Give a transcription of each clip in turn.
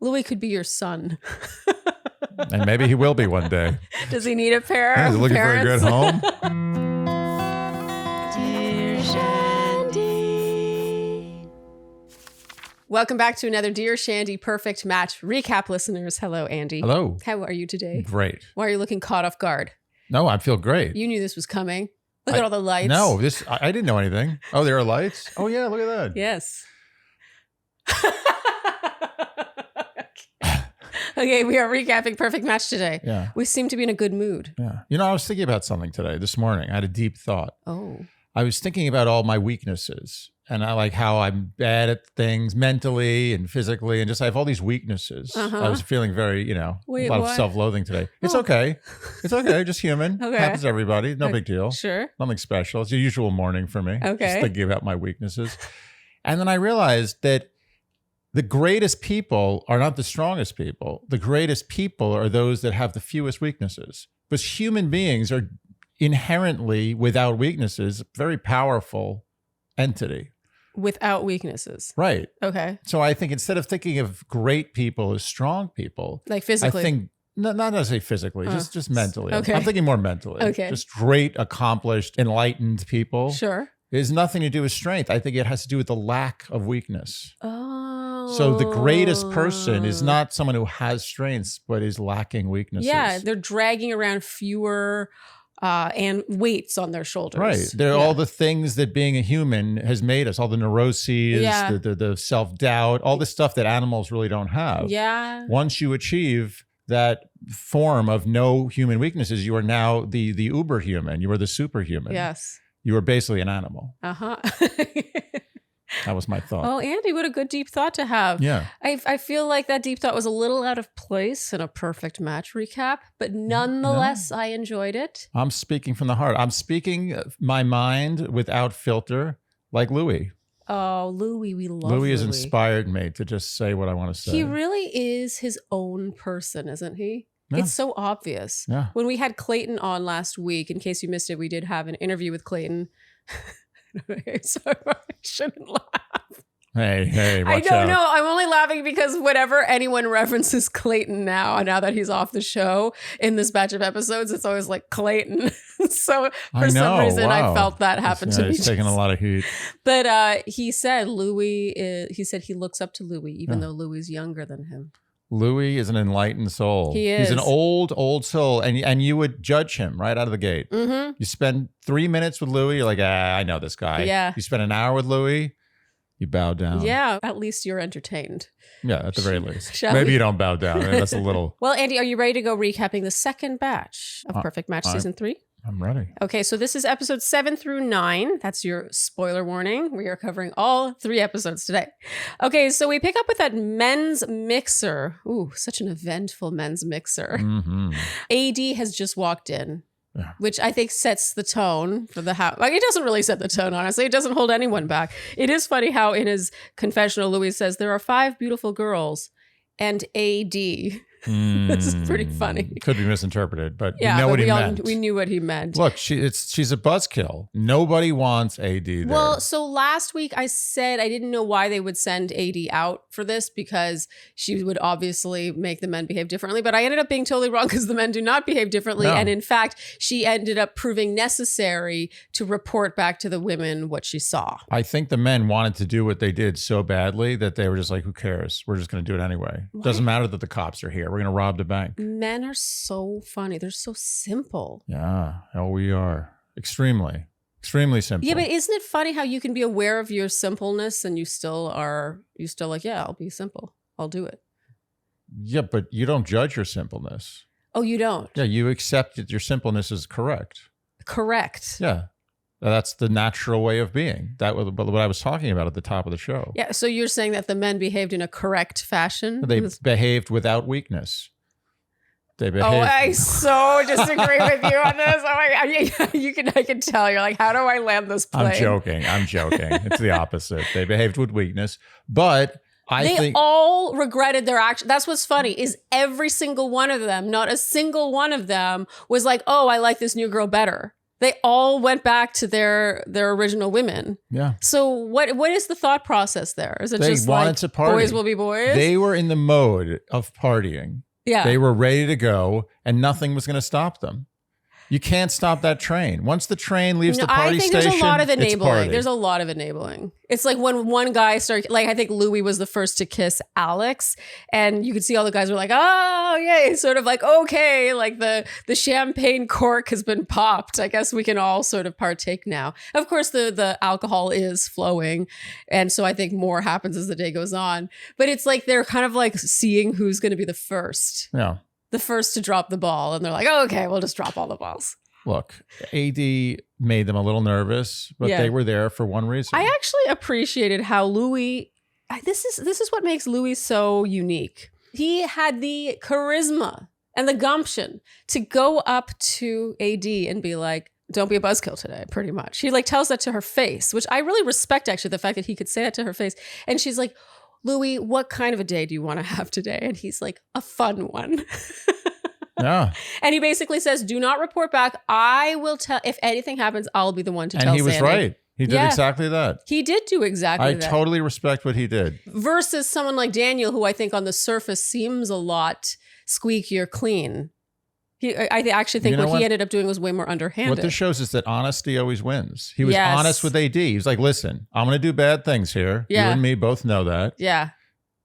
Louis could be your son. And maybe he will be one day. Does he need a pair of He's looking parents? for a good home. Dear Shandy. Welcome back to another Dear Shandy Perfect Match recap, listeners. Hello, Andy. Hello. How are you today? Great. Why are you looking caught off guard? No, I feel great. You knew this was coming. Look at all the lights. No, I didn't know anything. Oh, there are lights? Oh, yeah, look at that. Yes. Okay, we are recapping Perfect Match today. Yeah. We seem to be in a good mood. Yeah. You know, I was thinking about something today, this morning. I had a deep thought. Oh. I was thinking about all my weaknesses and I like how I'm bad at things mentally and physically and just I have all these weaknesses. I was feeling very, a lot of self-loathing today. It's okay. It's okay. Just human. Okay. Happens to everybody. No big deal. Sure. Nothing special. It's a usual morning for me. Okay. Just thinking about my weaknesses. And then I realized that the greatest people are not the strongest people. The greatest people are those that have the fewest weaknesses. Because human beings are inherently, without weaknesses, very powerful entity. Without weaknesses. Right. Okay. So I think instead of thinking of great people as strong people, like physically. I think not necessarily physically, just mentally. Okay. I'm thinking more mentally. Okay. Just great, accomplished, enlightened people. Sure. It has nothing to do with strength. I think it has to do with the lack of weakness. Oh. So the greatest person is not someone who has strengths, but is lacking weaknesses. Yeah, they're dragging around fewer and weights on their shoulders. Right. They're all the things that being a human has made us, all the neuroses, the self-doubt, all the stuff that animals really don't have. Yeah. Once you achieve that form of no human weaknesses, you are now the uber human. You are the superhuman. Yes. You are basically an animal. Uh-huh. That was my thought. Oh, Andy, what a good deep thought to have. Yeah. I feel like that deep thought was a little out of place in a Perfect Match recap, but nonetheless, I enjoyed it. I'm speaking from the heart. I'm speaking my mind without filter, like Louis. Oh, Louis, we love Louis has inspired me to just say what I want to say. He really is his own person, isn't he? Yeah. It's so obvious. Yeah. When we had Clayton on last week, in case you missed it, we did have an interview with Clayton. Sorry, I shouldn't laugh. Hey, watch I don't out. know. I'm only laughing because whenever anyone references Clayton now that he's off the show in this batch of episodes, it's always like Clayton. So for some reason, I felt that happen to me. He's taking a lot of heat. But he said he looks up to Louis, even though Louis is younger than him. Louis is an enlightened soul. He is. He's an old soul. And you would judge him right out of the gate. Mm-hmm. You spend 3 minutes with Louis, you're like, I know this guy. Yeah. You spend an hour with Louis, you bow down. Yeah, at least you're entertained. Yeah, at the very least. Shall Maybe we? you don't bow down. That's a little. Well, Andy, are you ready to go recapping the second batch of Perfect Match Season 3? I'm ready. Okay, so this is episodes 7 through 9. That's your spoiler warning. We are covering all 3 episodes today. Okay, so we pick up with that men's mixer. Ooh, such an eventful men's mixer. Mm-hmm. AD has just walked in, which I think sets the tone for the house. Like, it doesn't really set the tone, honestly. It doesn't hold anyone back. It is funny how in his confessional, Louis says, there are 5 beautiful girls and AD. This is pretty funny. Could be misinterpreted, but we know what he meant. We knew what he meant. Look, she's a buzzkill. Nobody wants AD there. Well, so last week I said I didn't know why they would send AD out for this because she would obviously make the men behave differently. But I ended up being totally wrong because the men do not behave differently. No. And in fact, she ended up proving necessary to report back to the women what she saw. I think the men wanted to do what they did so badly that they were just like, who cares? We're just going to do it anyway. What? Doesn't matter that the cops are here. We're going to rob the bank. Men are so funny. They're so simple. Yeah. Oh, we are. Extremely simple. Yeah, but isn't it funny how you can be aware of your simpleness and you still like, yeah, I'll be simple. I'll do it. Yeah, but you don't judge your simpleness. Oh, you don't? Yeah, you accept that your simpleness is correct. Correct. Yeah. That's the natural way of being. That was what I was talking about at the top of the show. Yeah, so you're saying that the men behaved in a correct fashion? They behaved without weakness. They behaved. Oh, I so disagree with you on this. Oh my God. I can tell. You're like, how do I land this plane? I'm joking. It's the opposite. They behaved with weakness, but I think all regretted their action. That's what's funny is every single one of them, not a single one of them was like, oh, I like this new girl better. They all went back to their original women. Yeah. So what is the thought process there? Is it They just wanted like to party. boys will be boys? They were in the mode of partying. Yeah. They were ready to go, and nothing was going to stop them. You can't stop that train. Once the train leaves the party station, I think there's a lot of it's enabling. party. There's a lot of enabling. It's like when one guy started, like I think Louis was the first to kiss Alex, and you could see all the guys were like, oh, yay, sort of like, okay, like the champagne cork has been popped. I guess we can all sort of partake now. Of course, the alcohol is flowing, and so I think more happens as the day goes on. But it's like they're kind of like seeing who's going to be the first. Yeah. The first to drop the ball, and they're like, oh, okay, we'll just drop all the balls. Look, AD made them a little nervous, but they were there for one reason. I actually appreciated how Louis, this is what makes Louis so unique. He had the charisma and the gumption to go up to AD and be like, don't be a buzzkill today, pretty much. He like tells that to her face, which I really respect actually, the fact that he could say that to her face. And she's like, Louis, what kind of a day do you want to have today? And he's like, a fun one. Yeah. And he basically says, do not report back. I will tell, if anything happens, I'll be the one to tell And he was Sandy. right. He did exactly that. He did do exactly that. I totally respect what he did. Versus someone like Daniel, who I think on the surface seems a lot squeakier clean. I actually think what he ended up doing was way more underhanded. What this shows is that honesty always wins. He was Yes. honest with AD. He was like, listen, I'm going to do bad things here. Yeah. You and me both know that. Yeah.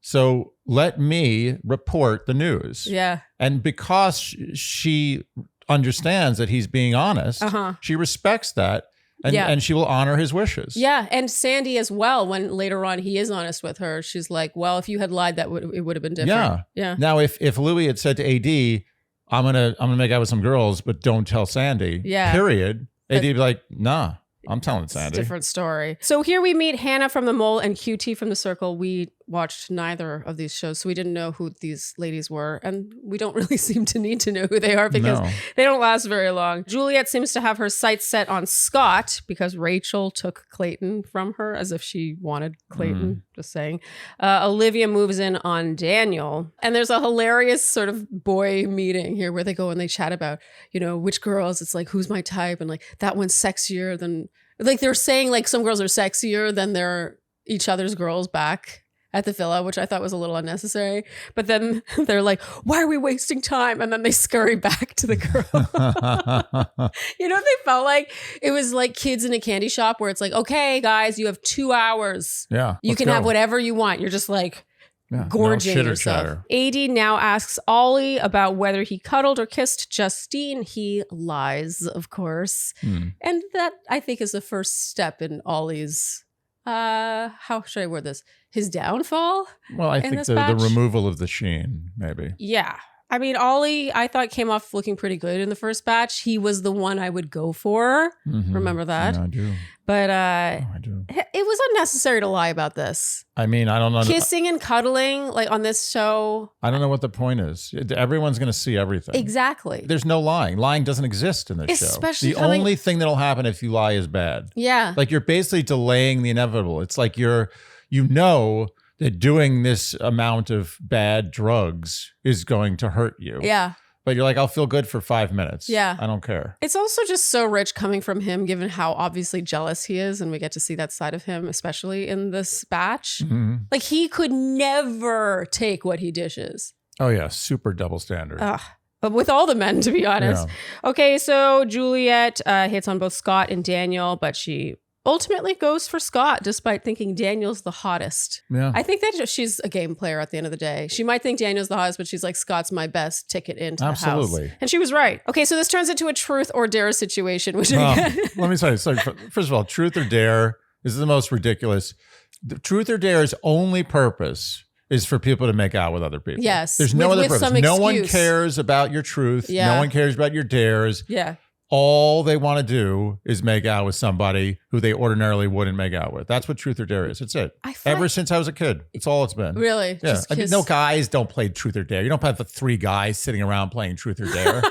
So let me report the news. Yeah. And because she understands that he's being honest, she respects that. And she will honor his wishes. Yeah. And Sandy as well, when later on he is honest with her, she's like, well, if you had lied, it would have been different. Yeah. Yeah. Now, if Louis had said to AD, I'm gonna make out with some girls, but don't tell Sandy. Yeah. Period. AD would be like, nah, I'm telling Sandy. It's a different story. So here we meet Hannah from the Mole and QT from the Circle. We watched neither of these shows, so we didn't know who these ladies were. And we don't really seem to need to know who they are because they don't last very long. Juliet seems to have her sights set on Scott because Rachel took Clayton from her as if she wanted Clayton, just saying. Olivia moves in on Daniel. And there's a hilarious sort of boy meeting here where they go and they chat about, which girls, it's like, who's my type? And like, that one's sexier than, like they're saying like some girls are sexier than their each other's girls back at the villa, which I thought was a little unnecessary. But then they're like, why are we wasting time? And then they scurry back to the girl. They felt like it was like kids in a candy shop where it's like, okay, guys, you have 2 hours. Yeah. You can have whatever you want. You're just like gorging yourself. Chatter. AD now asks Ollie about whether he cuddled or kissed Justine. He lies, of course. And that, I think, is the first step in Ollie's, how should I word this? His downfall? Well, I think the removal of the sheen, maybe. Yeah. I mean, Ollie, I thought came off looking pretty good in the first batch. He was the one I would go for. Remember that? Yeah, I do. But I do. It was unnecessary to lie about this. I mean, I don't know. Kissing and cuddling, like on this show. I don't know what the point is. Everyone's going to see everything. Exactly. There's no lying. Lying doesn't exist in this Especially show. The only thing that'll happen if you lie is bad. Yeah. Like you're basically delaying the inevitable. It's like you know that doing this amount of bad drugs is going to hurt you. Yeah. But you're like, I'll feel good for 5 minutes. Yeah. I don't care. It's also just so rich coming from him, given how obviously jealous he is. And we get to see that side of him, especially in this batch. Like he could never take what he dishes. Oh, yeah. Super double standard. But with all the men, to be honest. Yeah. Okay, so Juliet hits on both Scott and Daniel, but she ultimately goes for Scott, despite thinking Daniel's the hottest. Yeah. I think that she's a game player at the end of the day. She might think Daniel's the hottest, but she's like, Scott's my best ticket into the house. Absolutely. And she was right. Okay, so this turns into a truth or dare situation, which let me say, first of all, truth or dare is the most ridiculous. The truth or dare's only purpose is for people to make out with other people. Yes. There's no other purpose. No one excuse. cares about your truth. Yeah. No one cares about your dares. Yeah. All they want to do is make out with somebody who they ordinarily wouldn't make out with. That's what truth or dare is. It's it. Ever since I was a kid, it's all it's been. Really? Yeah. I mean, no guys don't play truth or dare. You don't have the 3 guys sitting around playing truth or dare.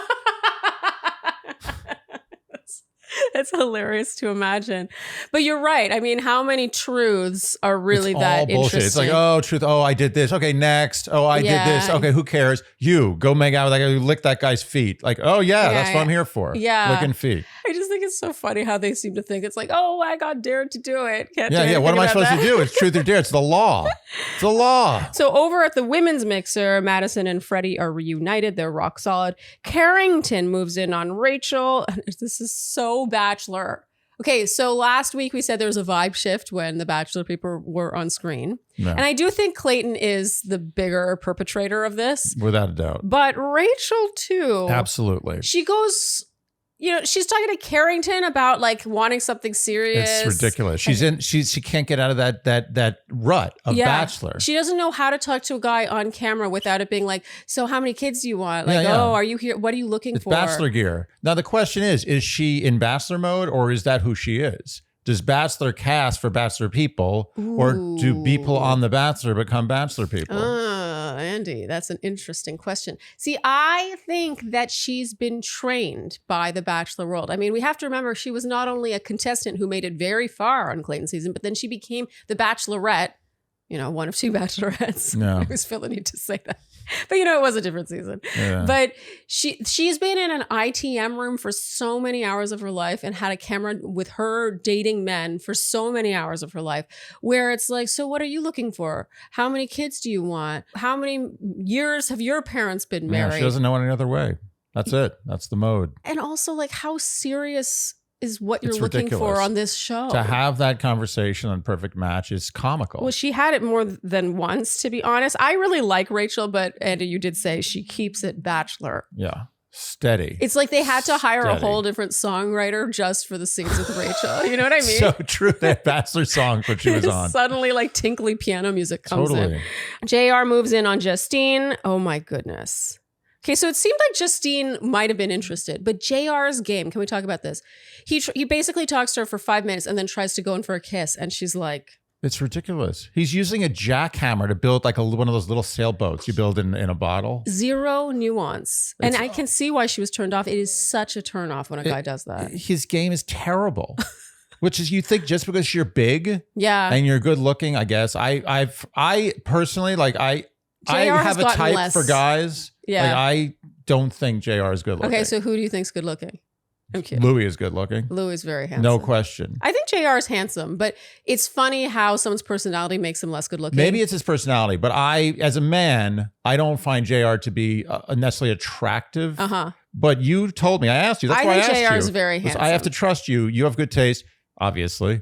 That's hilarious to imagine. But you're right. I mean, how many truths are really it's that all bullshit. interesting? It's like, oh, truth. Oh, I did this. Okay, next. Oh, I did this. Okay, who cares? You go make out with that guy who licked that guy's feet. Like, oh, yeah, that's what I'm here for. Yeah. Licking feet. I just think think it's so funny how they seem to think it's like, oh, I got dared to do it. Can't do yeah. What am I supposed to do? It's truth or dare. It's the law. It's the law. So over at the women's mixer, Madison and Freddie are reunited. They're rock solid. Carrington moves in on Rachel. This is so Bachelor. Okay, so last week we said there was a vibe shift when the Bachelor people were on screen. No. And I do think Clayton is the bigger perpetrator of this. Without a doubt. But Rachel too. Absolutely. She goes, she's talking to Carrington about like wanting something serious. It's ridiculous. She can't get out of that rut of Bachelor. She doesn't know how to talk to a guy on camera without it being like, so how many kids do you want? Like, Yeah. oh, are you here? What are you looking for? It's Bachelor gear. Now the question is she in Bachelor mode or is that who she is? Does Bachelor cast for Bachelor people or do people on The Bachelor become Bachelor people? Andy, that's an interesting question. See, I think that she's been trained by the Bachelor world. I mean, we have to remember she was not only a contestant who made it very far on Clayton's season, but then she became the Bachelorette, one of two Bachelorettes. No. I always feel the need to say that. But it was a different season. Yeah. But she's been in an ITM room for so many hours of her life and had a camera with her dating men for so many hours of her life where it's like, so what are you looking for? How many kids do you want? How many years have your parents been married? Yeah, she doesn't know any other way. That's it. That's the mode. And also like how serious is what you're It's looking ridiculous. for on this show. To have that conversation on Perfect Match is comical. Well, she had it more than once, to be honest. I really like Rachel, but Andy, you did say she keeps it Bachelor. Yeah. Steady. It's like they had to hire a Steady. whole different songwriter just for the scenes with Rachel. You know what I mean? So true. That Bachelor song when she was on. Suddenly like tinkly piano music comes Totally. in. JR moves in on Justine. Oh my goodness. Okay, so it seemed like Justine might have been interested, but JR's game, can we talk about this? He basically talks to her for 5 minutes and then tries to go in for a kiss. And she's like... It's ridiculous. He's using a jackhammer to build like one of those little sailboats you build in a bottle. Zero nuance. And I can see why she was turned off. It is such a turn off when a guy does that. His game is terrible. Which is, you think just because you're big and you're good looking, I guess. I personally, like, I have a type for guys. Yeah. Like, I don't think JR is good looking. Okay, so who do you think's good looking? I'm kidding. Louis is good looking. Louis is very handsome. No question. I think JR is handsome, but it's funny how someone's personality makes him less good looking. Maybe it's his personality, but as a man, I don't find JR to be necessarily attractive. Uh-huh. But you told me, I asked you. That's why I asked you. I think JR is very handsome. I have to trust you. You have good taste. Obviously.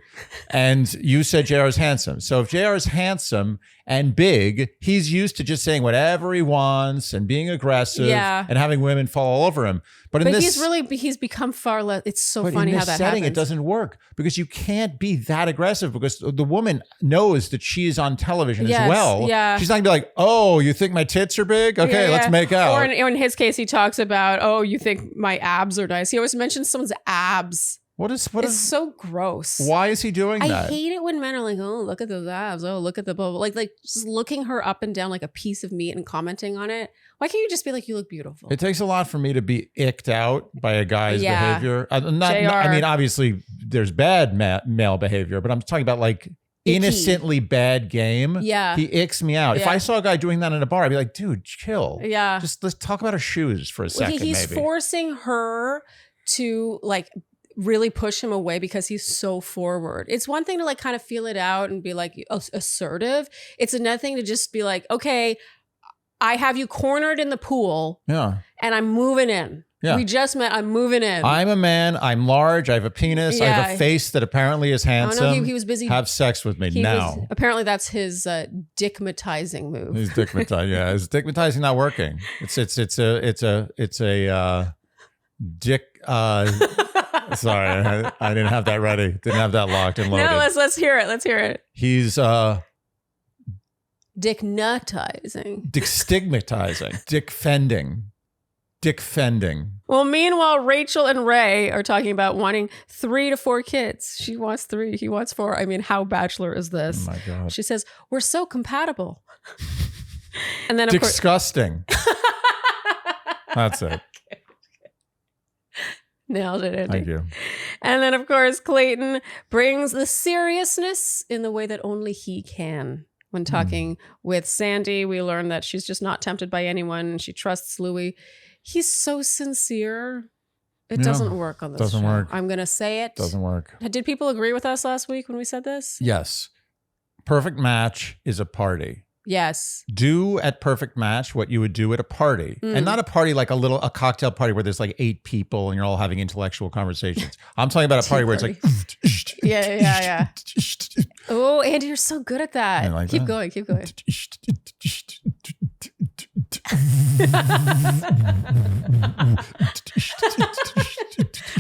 And you said JR is handsome. So if JR is handsome and big, he's used to just saying whatever he wants and being aggressive and having women fall all over him. But he's become far less. It's so funny how that setting, happens. it doesn't work because you can't be that aggressive because the woman knows that she is on television as well. Yeah. She's not gonna be like, oh, you think my tits are big? Okay, let's make out. Or in his case, he talks about, oh, you think my abs are nice. He always mentions someone's abs. It's so gross. Why is he doing that? I hate it when men are like, oh, look at those abs. Oh, look at the blah, blah. Like just looking her up and down like a piece of meat and commenting on it. Why can't you just be like, you look beautiful? It takes a lot for me to be icked out by a guy's behavior. I mean, obviously there's bad male behavior, but I'm talking about like innocently bad game. Yeah. He icks me out. If I saw a guy doing that in a bar, I'd be like, dude, chill. Yeah. Just let's talk about her shoes for a second, He's maybe. forcing her to like really push him away because he's so forward. It's one thing to like kind of feel it out and be like assertive. It's another thing to just be like, okay, I have you cornered in the pool. Yeah. And I'm moving in. Yeah. We just met. I'm moving in. I'm a man. I'm large. I have a penis. I have a face that apparently is handsome. Oh, no, he was busy. Have sex with me now. Apparently that's his dickmatizing move. He's dickmatizing. Yeah. Is dickmatizing not working? It's a dick. Sorry, I didn't have that ready. Didn't have that locked and loaded. No, let's hear it. Let's hear it. He's dicknutizing. Dick stigmatizing. Dick fending. Dick fending. Well, meanwhile, Rachel and Ray are talking about wanting 3 to 4 kids. She wants 3. He wants 4. I mean, how Bachelor is this? Oh my God. She says, we're so compatible. And then of course, disgusting. That's it. Nailed it, Andy. Thank you. And then, of course, Clayton brings the seriousness in the way that only he can. When talking with Sandy, we learn that she's just not tempted by anyone. She trusts Louis. He's so sincere. It doesn't work on this doesn't show. work. I'm going to say it. Doesn't work. Did people agree with us last week when we said this? Yes. Perfect Match is a party. Yes. Do at Perfect Match what you would do at a party. And not a party like a cocktail party where there's like 8 people and you're all having intellectual conversations. I'm talking about a party where it's like... Yeah. Oh, Andy, you're so good at that. Like keep that. going.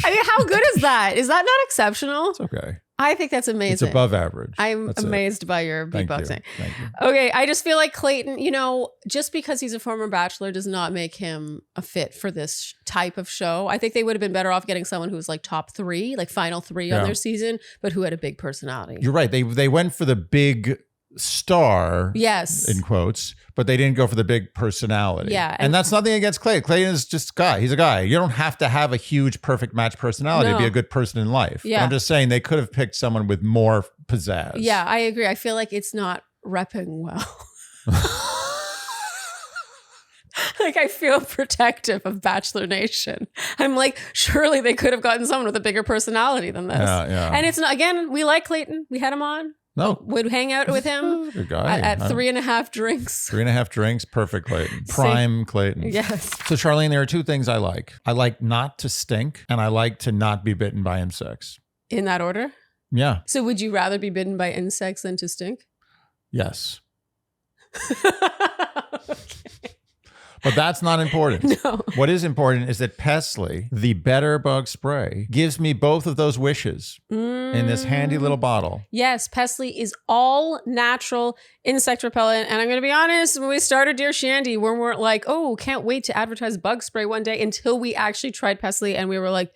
I mean, how good is that? Is that not exceptional? It's okay. I think that's amazing. It's above average. I'm amazed by your beatboxing. Thank you. Okay, I just feel like Clayton, just because he's a former bachelor does not make him a fit for this type of show. I think they would have been better off getting someone who was like top 3, like final 3 on their season, but who had a big personality. You're right. They went for the big star, yes, in quotes, but they didn't go for the big personality. Yeah. And that's nothing against Clayton. Clayton is just a guy. He's a guy. You don't have to have a huge Perfect Match personality to be a good person in life. Yeah. But I'm just saying they could have picked someone with more pizzazz. Yeah, I agree. I feel like it's not repping well. Like, I feel protective of Bachelor Nation. I'm like, surely they could have gotten someone with a bigger personality than this. Yeah. And it's not, again, we like Clayton. We had him on. No. Would hang out with him Good guy. at 3.5 drinks. 3.5 drinks, perfect Clayton. Prime Clayton. Yes. So Sharleen, there are 2 things I like. I like not to stink, and I like to not be bitten by insects. In that order? Yeah. So would you rather be bitten by insects than to stink? Yes. But that's not important. No. What is important is that Pestly, the better bug spray, gives me both of those wishes in this handy little bottle. Yes, Pestly is all natural insect repellent. And I'm going to be honest, when we started Dear Shandy, we weren't like, oh, can't wait to advertise bug spray one day, until we actually tried Pestly and we were like,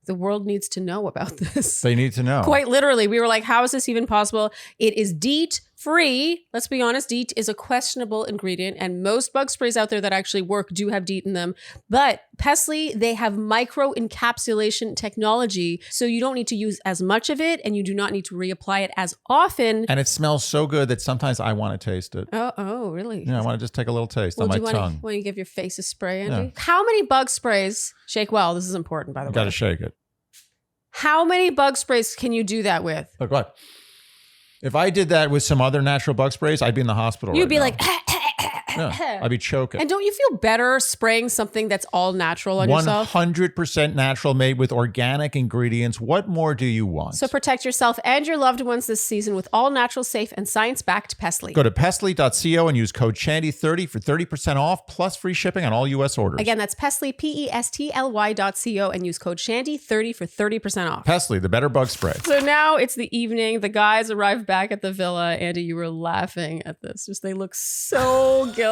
the world needs to know about this. They need to know. Quite literally. We were like, how is this even possible? It is DEET free. Let's be honest, DEET is a questionable ingredient, and most bug sprays out there that actually work do have DEET in them. But Pestly, they have micro encapsulation technology, so you don't need to use as much of it, and you do not need to reapply it as often. And it smells so good that sometimes I want to taste it. Oh, really? Yeah, I want to just take a little taste on my tongue. Want to give your face a spray, Andy? Yeah. How many bug sprays? Shake well. This is important, by the way. Got to shake it. How many bug sprays can you do that with? Look, what? If I did that with some other natural bug sprays, I'd be in the hospital. You'd be now. like, yeah, I'd be choking. And don't you feel better spraying something that's all natural on yourself? 100% natural, made with organic ingredients. What more do you want? So protect yourself and your loved ones this season with all natural, safe, and science-backed Pestly. Go to pestly.co and use code Shandy30 for 30% off plus free shipping on all U.S. orders. Again, that's Pestly, PESTLY.co, and use code Shandy30 for 30% off. Pestly, the better bug spray. So now it's the evening. The guys arrive back at the villa. Andy, you were laughing at this. Just they look so guilty.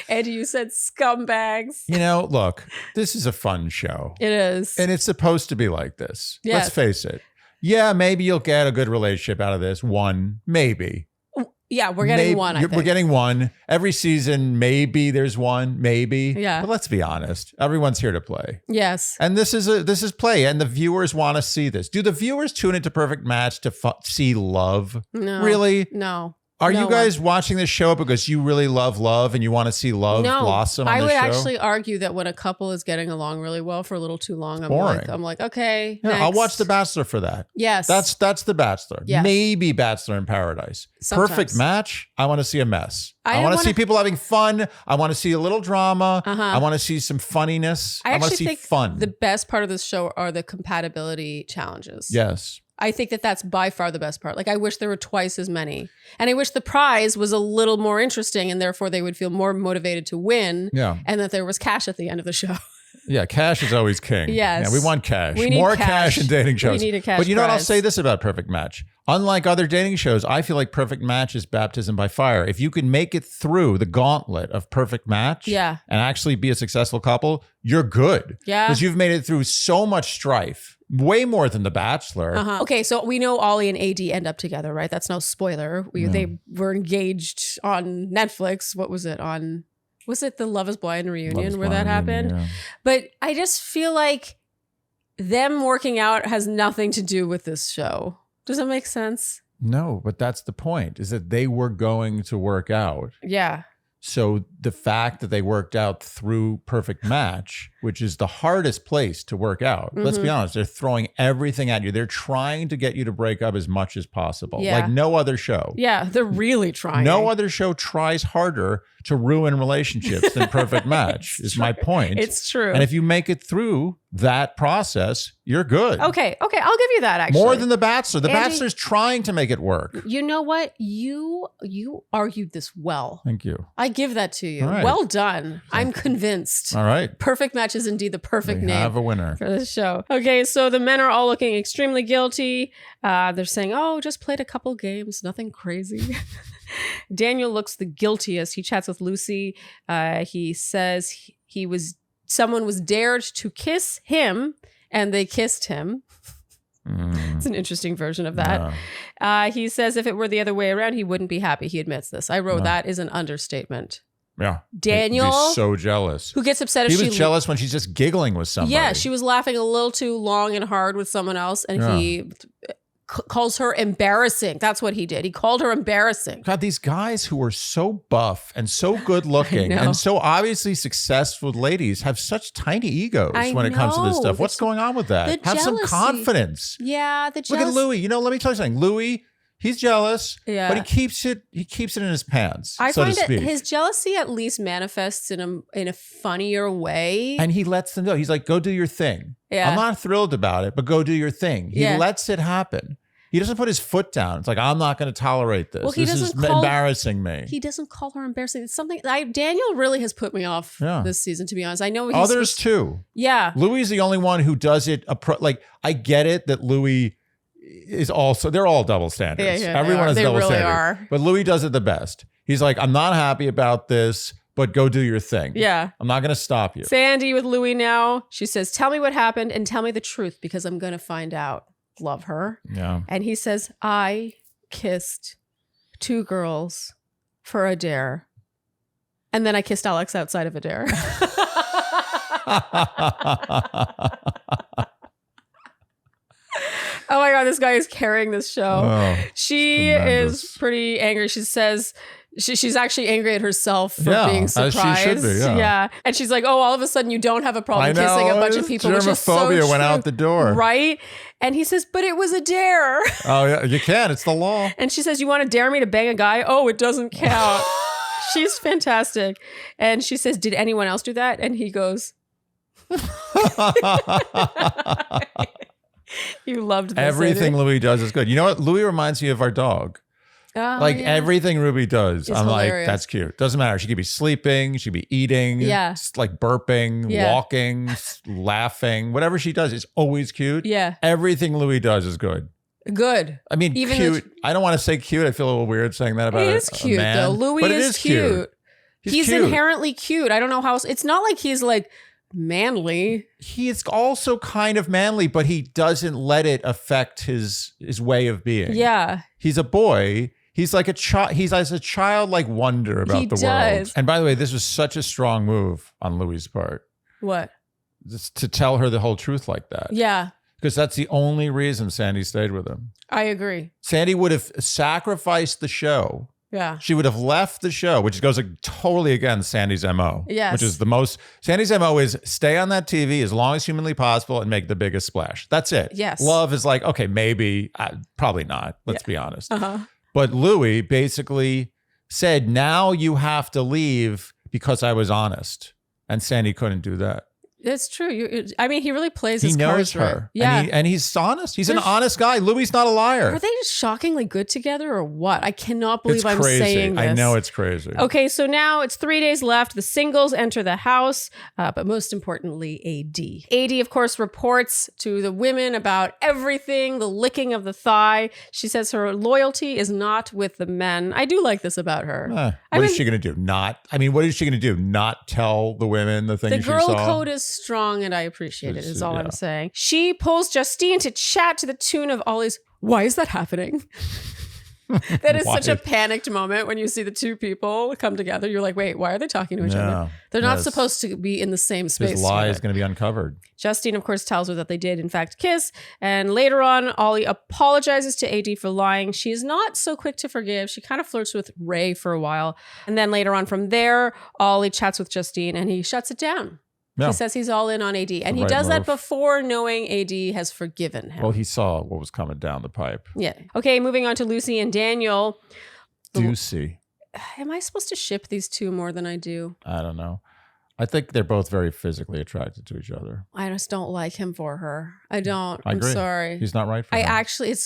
Andy, you said scumbags. Look, this is a fun show. It is. And it's supposed to be like this. Yes. Let's face it. Yeah, maybe you'll get a good relationship out of this. One, maybe. Yeah, we're getting one, I think. We're getting one. Every season, maybe there's one, maybe. Yeah. But let's be honest. Everyone's here to play. Yes. And this is play, and the viewers want to see this. Do the viewers tune into Perfect Match to see love? No. Really? No. Are you guys watching this show because you really love love and you want to see love blossom on the show? I would actually argue that when a couple is getting along really well for a little too long, I'm like, okay, yeah, next. I'll watch The Bachelor for that. Yes. That's The Bachelor. Yes. Maybe Bachelor in Paradise. Sometimes. Perfect Match, I want to see a mess. I want to see people having fun. I want to see a little drama. I want to see some funniness. I want to see fun. The best part of this show are the compatibility challenges. Yes. I think that that's by far the best part. Like, I wish there were twice as many. And I wish the prize was a little more interesting and therefore they would feel more motivated to win. Yeah. And that there was cash at the end of the show. Yeah, cash is always king. Yes. Yeah, we want cash. We need more cash in dating shows. We need a cash But you know what? I'll prize. say this about Perfect Match. Unlike other dating shows, I feel like Perfect Match is baptism by fire. If you can make it through the gauntlet of Perfect Match and actually be a successful couple, you're good. Yeah. Because you've made it through so much strife. Way more than The Bachelor. Okay, so we know Ollie and AD end up together, right? That's no spoiler. They were engaged on Netflix. What was it on? Was it the Love is Blind reunion where that happened? Yeah. But I just feel like them working out has nothing to do with this show. Does that make sense? No, but that's the point, is that they were going to work out. Yeah. So the fact that they worked out through Perfect Match, which is the hardest place to work out. Let's be honest. They're throwing everything at you. They're trying to get you to break up as much as possible. Yeah. Like no other show. Yeah, they're really trying. No other show tries harder to ruin relationships than Perfect Match, is my point. It's true. And if you make it through that process, you're good. Okay, I'll give you that, actually. More than The Bachelor. The Andy, Bachelor's trying to make it work. You know what? You argued this well. Thank you. I give that to you. Right. Well done. I'm convinced. All right. Perfect Match is indeed the perfect We name. have a winner. For this show. Okay, so the men are all looking extremely guilty. They're saying, oh, just played a couple games, nothing crazy. Daniel looks the guiltiest. He chats with Lucy. He says someone was dared to kiss him and they kissed him. It's an interesting version of that. Yeah. He says if it were the other way around, he wouldn't be happy. He admits this. I wrote that is an understatement. Yeah. Daniel. He's so jealous. Who gets upset if he was jealous when she's just giggling with somebody. Yeah, she was laughing a little too long and hard with someone else, and he calls her embarrassing. That's what he did. He called her embarrassing. God, these guys who are so buff and so good looking and so obviously successful ladies have such tiny egos when it comes to this stuff. What's going on with that? Have some confidence. Yeah, the jealousy. Look at Louis. You know, let me tell you something. Louis, he's jealous, but he keeps it in his pants, I so find to speak. that his jealousy at least manifests in a funnier way. And he lets them know. He's like, go do your thing. Yeah. I'm not thrilled about it, but go do your thing. He lets it happen. He doesn't put his foot down. It's like, I'm not going to tolerate this. This is embarrassing me. He doesn't call her embarrassing. It's something Daniel really has put me off this season, to be honest. I know he's others too. Yeah. Louis is the only one who does it. Like, I get it that Louis is also, they're all double standards. Everyone has double standards. Are. But Louis does it the best. He's like, I'm not happy about this, but go do your thing. Yeah. I'm not going to stop you. Shandy with Louis now. She says, tell me what happened and tell me the truth because I'm going to find out. Love her. Yeah. And he says, I kissed 2 girls for a dare. And then I kissed Alex outside of a dare. Oh my God, this guy is carrying this show. Oh, she is pretty angry. She says she's actually angry at herself for being surprised. As she should be, yeah. And she's like, oh, all of a sudden you don't have a problem kissing a bunch of people, which is so true. Germophobia went out the door. Right? And he says, but it was a dare. Oh, yeah, you can. It's the law. And she says, you want to dare me to bang a guy? Oh, it doesn't count. She's fantastic. And she says, did anyone else do that? And he goes, you loved this. Everything Louis does is good. You know what? Louis reminds me of our dog. Everything Ruby does, I'm hilarious. like, that's cute. Doesn't matter. She could be sleeping. She could be eating. Yeah. Just like burping, walking, laughing. Whatever she does is always cute. Yeah. Everything Louis does is good. Good. I mean, even cute. I don't want to say cute. I feel a little weird saying that about it. It is cute, man, though. Louis is cute. He's cute. inherently cute. I don't know how else. It's not like he's like manly. He is also kind of manly, but he doesn't let it affect his way of being. Yeah. He's a boy. He's like a child. He has a childlike wonder about the world. And by the way, this was such a strong move on Louis' part. What? Just to tell her the whole truth like that. Yeah. Because that's the only reason Shandy stayed with him. I agree. Shandy would have sacrificed the show. Yeah. She would have left the show, which goes totally against Sandy's MO. Yes. Which is Sandy's MO is stay on that TV as long as humanly possible and make the biggest splash. That's it. Yes. Love is like, okay, maybe, probably not. Let's be honest. Uh-huh. But Louis basically said, now you have to leave because I was honest. And Shandy couldn't do that. It's true. I mean, he really plays his cards right. her. Yeah. And he's honest. He's an honest guy. Louis not a liar. Are they just shockingly good together or what? I cannot believe I'm crazy. saying this. I know it's crazy. Okay, so now it's 3 days left. The singles enter the house, but most importantly, AD. AD, of course, reports to the women about everything, the licking of the thigh. She says her loyalty is not with the men. I do like this about her. What is she going to do? What is she going to do? Not tell the women the things she saw? The girl code is strong and I appreciate it, is all I'm saying. She pulls Justine to chat to the tune of Ollie's, why is that happening? That is such a panicked moment when you see the two people come together. You're like, wait, why are they talking to each other? They're not supposed to be in the same space. His lie is going to be uncovered. Justine, of course, tells her that they did, in fact, kiss. And later on, Ollie apologizes to AD for lying. She is not so quick to forgive. She kind of flirts with Ray for a while. And then later on from there, Ollie chats with Justine and he shuts it down. Yeah. He says he's all in on AD. And he does that before knowing AD has forgiven him. Well, he saw what was coming down the pipe. Yeah. Okay, moving on to Lucy and Daniel. Lucy. Am I supposed to ship these two more than I do? I don't know. I think they're both very physically attracted to each other. I just don't like him for her. I don't. I agree. I'm sorry. He's not right for her.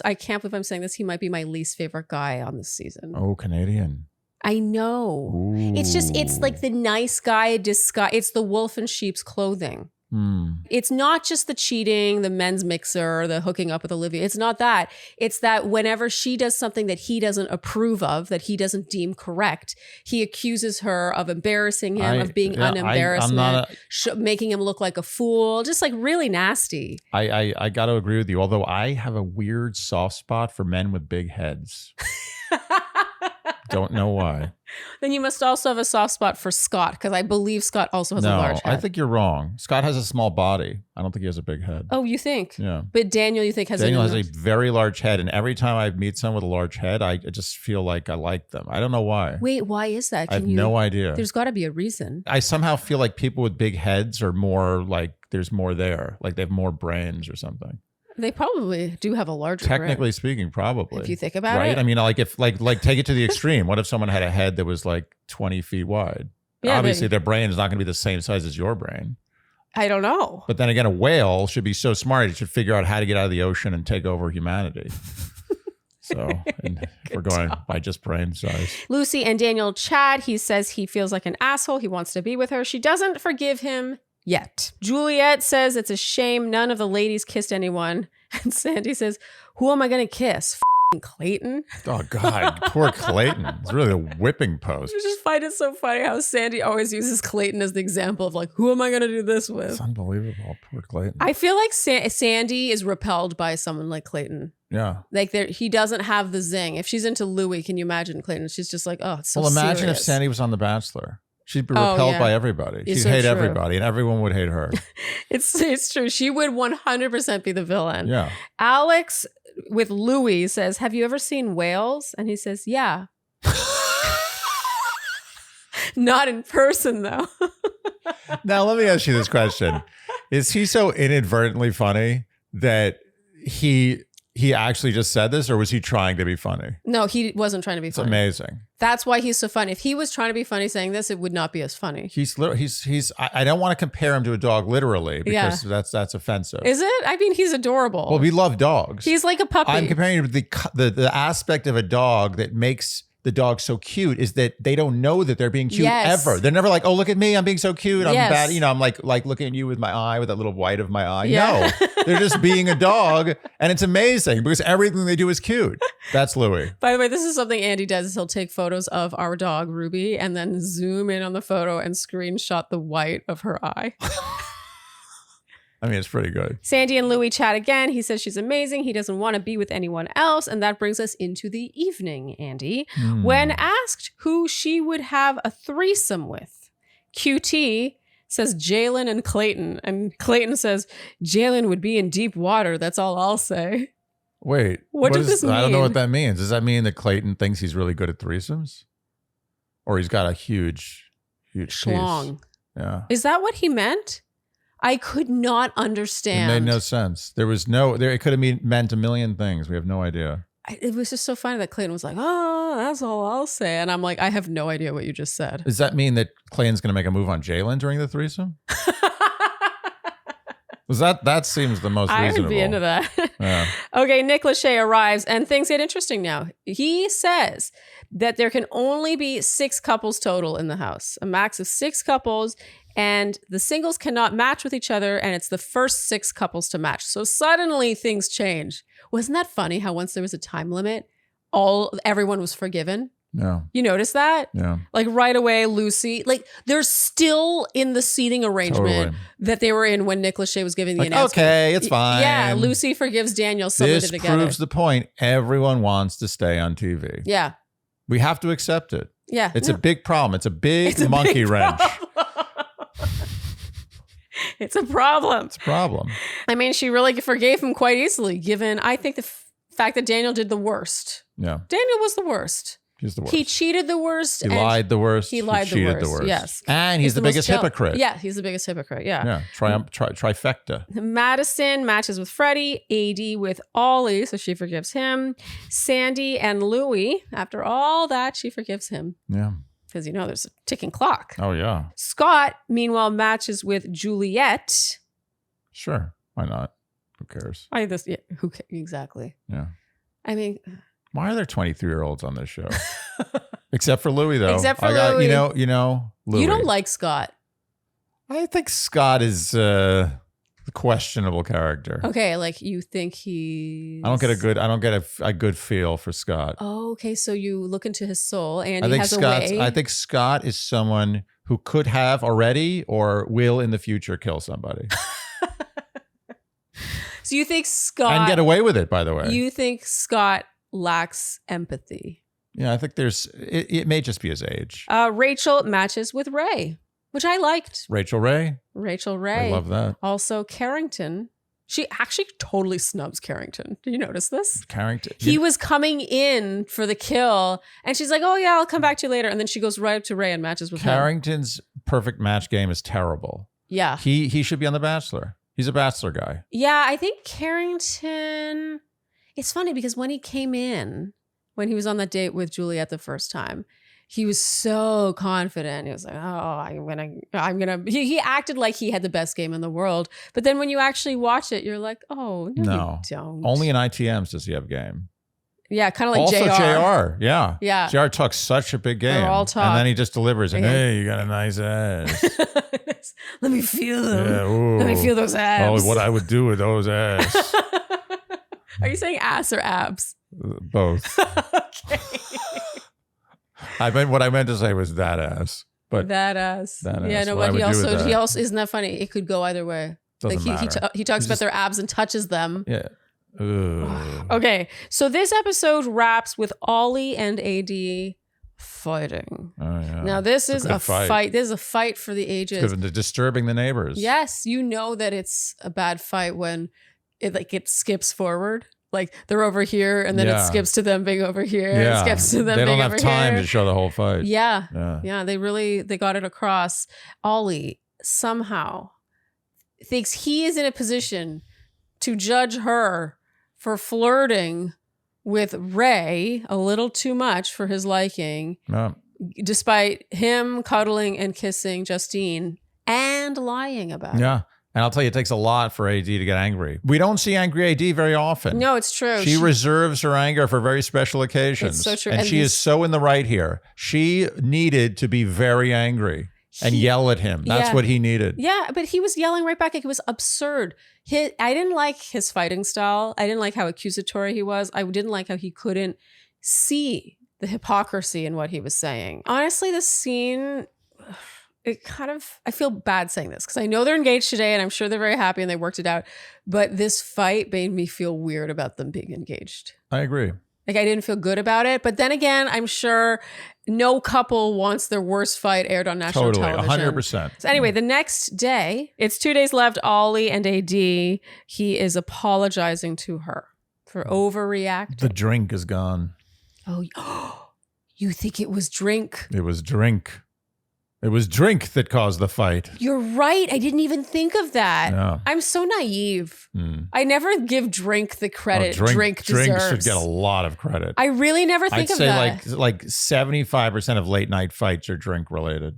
I can't believe I'm saying this. He might be my least favorite guy on this season. Oh, Canadian. I know. Ooh. It's like the nice guy disguise. It's the wolf in sheep's clothing. It's not just the cheating, the men's mixer, the hooking up with Olivia. It's not that. It's that whenever she does something that he doesn't approve of, that he doesn't deem correct, he accuses her of embarrassing him, of being unembarrassment, making him look like a fool, just like really nasty. I got to agree with you, although I have a weird soft spot for men with big heads. Don't know why. Then you must also have a soft spot for Scott, because I believe Scott also has a large head. I think you're wrong. Scott has a small body. I don't think he has a big head. Oh, you think? Yeah. But Daniel, you think has a very large head, and every time I meet someone with a large head, I just feel like I like them. I don't know why. Wait, why is that? I have no idea. There's got to be a reason. I somehow feel like people with big heads are more like there's more there, like they have more brains or something. They probably do have a larger Technically speaking, probably. If you think about it. Right? I mean, like if like take it to the extreme. What if someone had a head that was like 20 feet wide? Yeah, obviously, their brain is not going to be the same size as your brain. I don't know. But then again, a whale should be so smart, it should figure out how to get out of the ocean and take over humanity. So we're going by just brain size. Lucy and Daniel chat. He says he feels like an asshole. He wants to be with her. She doesn't forgive him yet. Juliet says it's a shame none of the ladies kissed anyone. And Sandy says, who am I going to kiss? Clayton? Oh, God. Poor Clayton. It's really a whipping post. I just find it so funny how Sandy always uses Clayton as the example of like, who am I going to do this with? It's unbelievable. Poor Clayton. I feel like Sandy is repelled by someone like Clayton. Yeah. Like he doesn't have the zing. If she's into Louis, can you imagine Clayton? She's just like, oh, it's so imagine serious. if Sandy was on The Bachelor. She'd be repelled by everybody. She'd hate everybody, and everyone would hate her. It's true. She would 100% be the villain. Yeah. Alex with Louis says, have you ever seen whales? And he says, yeah. Not in person, though. Now, let me ask you this question. Is he so inadvertently funny that he actually just said this, or was he trying to be funny? No, he wasn't trying to be funny. It's amazing. That's why he's so funny. If he was trying to be funny saying this, it would not be as funny. I don't want to compare him to a dog literally, because that's offensive. Is it? I mean, he's adorable. Well, we love dogs. He's like a puppy. I'm comparing him to the aspect of a dog that makes the dog so cute is that they don't know that they're being cute ever. They're never like, oh, look at me, I'm being so cute. I'm bad. You know, I'm like looking at you with my eye, with that little white of my eye. Yeah. No, they're just being a dog, and it's amazing because everything they do is cute. That's Louis. By the way, this is something Andy does. Is he'll take photos of our dog Ruby and then zoom in on the photo and screenshot the white of her eye. I mean, it's pretty good. Sandy and Louis chat again. He says she's amazing. He doesn't want to be with anyone else. And that brings us into the evening, Andy. When asked who she would have a threesome with, QT says Jalen and Clayton. And Clayton says, Jalen would be in deep water. That's all I'll say. Wait. What does this mean? I don't know what that means. Does that mean that Clayton thinks he's really good at threesomes? Or he's got a huge schlong. Yeah. Is that what he meant? I could not understand. It made no sense. It could have meant a million things. We have no idea. It was just so funny that Clayton was like, oh, that's all I'll say. And I'm like, I have no idea what you just said. Does that mean that Clayton's going to make a move on Jalen during the threesome? That seems the most reasonable. I would be into that. Yeah. Okay, Nick Lachey arrives and things get interesting now. He says that there can only be 6 couples total in the house, a max of 6 couples, and the singles cannot match with each other, and it's the first 6 couples to match. So suddenly things change. Wasn't that funny how once there was a time limit, everyone was forgiven? Yeah. You notice that? Yeah. Like right away, Lucy, like they're still in the seating arrangement that they were in when Nick Lachey was giving the announcement. Okay, it's fine. Yeah, Lucy forgives Daniel. This proves the point. Everyone wants to stay on TV. Yeah. We have to accept it. Yeah. It's a big problem. It's a big monkey wrench. It's a problem. It's a problem. I mean, she really forgave him quite easily, given, I think, the fact that Daniel did the worst. Yeah. Daniel was the worst. He's the worst. He cheated the worst. He lied the worst. He lied the worst. Yes. And he's the biggest hypocrite. Yeah, he's the biggest hypocrite. Yeah. Yeah. Trifecta. Madison matches with Freddie, AD with Ollie, so she forgives him. Sandy and Louie, after all that, she forgives him. Yeah. Because, there's a ticking clock. Oh, yeah. Scott, meanwhile, matches with Juliet. Sure. Why not? Who cares? Exactly. Yeah. I mean... Why are there 23-year-olds on this show? Except for Louie, though. Except for Louie. Louie. You don't like Scott. I think Scott is a questionable character. Okay, like you think he's... I don't get a good feel for Scott. Oh, okay. So you look into his soul and I he has a way. I think Scott is someone who could have already or will in the future kill somebody. So you think Scott... And get away with it, by the way. You think Scott lacks empathy. Yeah, I think it may just be his age. Rachel matches with Ray, which I liked. Rachel Ray. I love that. Also Carrington. She actually totally snubs Carrington. Did you notice this? Carrington. He was coming in for the kill and she's like, oh yeah, I'll come back to you later. And then she goes right up to Ray and matches with him. Carrington's perfect match game is terrible. Yeah. He should be on The Bachelor. He's a Bachelor guy. Yeah, I think Carrington... It's funny because when he came in, when he was on that date with Juliet the first time, he was so confident. He was like, oh, he acted like he had the best game in the world. But then when you actually watch it, you're like, oh, no, you don't. Only in ITMs does he have game. Yeah, kind of like also JR. Yeah. Yeah. JR talks such a big game. They're all talk. And then he just delivers and, hey, you got a nice ass. Let me feel them. Yeah, ooh. Let me feel those abs. Oh, what I would do with those ass. Are you saying ass or abs? Both. Okay. What I meant to say was that ass. But that ass. Yeah, no, what but he also isn't that funny? It could go either way. Doesn't matter. He talks about their abs and touches them. Yeah. Okay, so this episode wraps with Ollie and AD fighting. Oh, yeah. Now this is a fight. This is a fight for the ages. Because of disturbing the neighbors. Yes, you know that it's a bad fight when it skips forward. Like they're over here and then it skips to them being over here. Yeah. It skips to them being over here. They don't have time to show the whole fight. Yeah. They got it across. Ollie somehow thinks he is in a position to judge her for flirting with Ray a little too much for his liking, despite him cuddling and kissing Justine and lying about it. Yeah. And I'll tell you, it takes a lot for AD to get angry. We don't see angry AD very often. No, it's true. She reserves her anger for very special occasions. It's so true. And she is so in the right here. She needed to be very angry and yell at him. That's what he needed. Yeah, but he was yelling right back. It was absurd. I didn't like his fighting style. I didn't like how accusatory he was. I didn't like how he couldn't see the hypocrisy in what he was saying. Honestly, this scene... I feel bad saying this because I know they're engaged today and I'm sure they're very happy and they worked it out. But this fight made me feel weird about them being engaged. I agree. Like I didn't feel good about it. But then again, I'm sure no couple wants their worst fight aired on national television. 100%. So anyway, the next day, it's 2 days left. Ollie and AD, he is apologizing to her for overreacting. The drink is gone. Oh, you think it was drink? It was drink. It was drink that caused the fight. You're right. I didn't even think of that. No. I'm so naive. I never give drink the credit drink deserves. Drink should get a lot of credit. I really never think of that. I'd say like 75% of late night fights are drink related.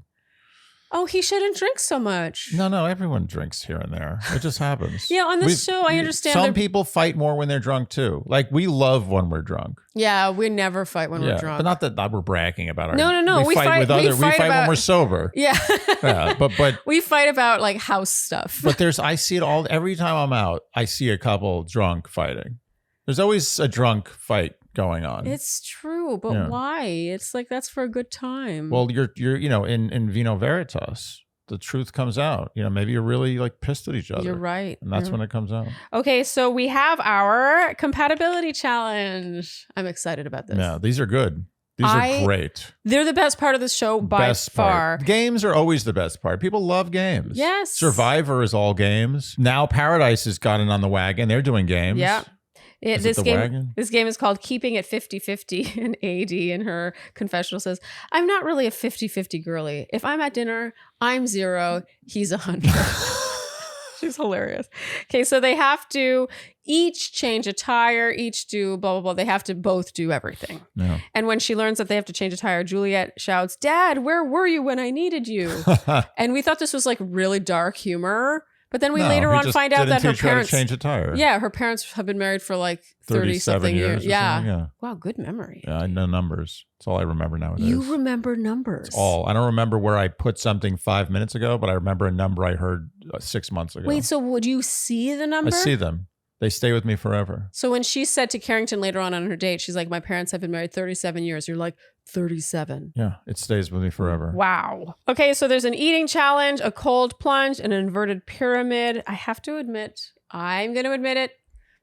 Oh, he shouldn't drink so much. No, everyone drinks here and there. It just happens. Yeah, on this show, I understand. Some people fight more when they're drunk too. Like we love when we're drunk. Yeah, we never fight when we're drunk. But not that we're bragging about our. No. We fight when we're sober. Yeah. Yeah, but we fight about like house stuff. But I see it all every time I'm out. I see a couple drunk fighting. There's always a drunk fight going on. It's true, but why? It's like that's for a good time. Well, you're in vino veritas, the truth comes out. Maybe you're really like pissed at each other. You're right. And that's when it comes out. Okay, so we have our compatibility challenge. I'm excited about this. Yeah, these are good. These are great. They're the best part of the show by far. Games are always the best part. People love games. Yes. Survivor is all games. Now Paradise has gotten on the wagon. They're doing games. Yeah. This game is called Keeping It 50-50, and AD in her confessional says, I'm not really a 50-50 girly. If I'm at dinner, I'm 0, he's 100. She's hilarious. Okay, so they have to each change a tire, each do blah, blah, blah. They have to both do everything. Yeah. And when she learns that they have to change a tire, Juliet shouts, Dad, where were you when I needed you? And we thought this was like really dark humor. But then we later on find out that her parents change a tire. Yeah, her parents have been married for like 30-something years. Yeah. Wow, good memory. Yeah, I know numbers. That's all I remember nowadays. You remember numbers. That's all. I don't remember where I put something 5 minutes ago, but I remember a number I heard 6 months ago. Wait, so would you see the number? I see them. They stay with me forever. So when she said to Carrington later on her date, she's like, my parents have been married 37 years. You're like, 37. Yeah, it stays with me forever. Wow. Okay, so there's an eating challenge, a cold plunge, an inverted pyramid. I have to admit, I'm going to admit it.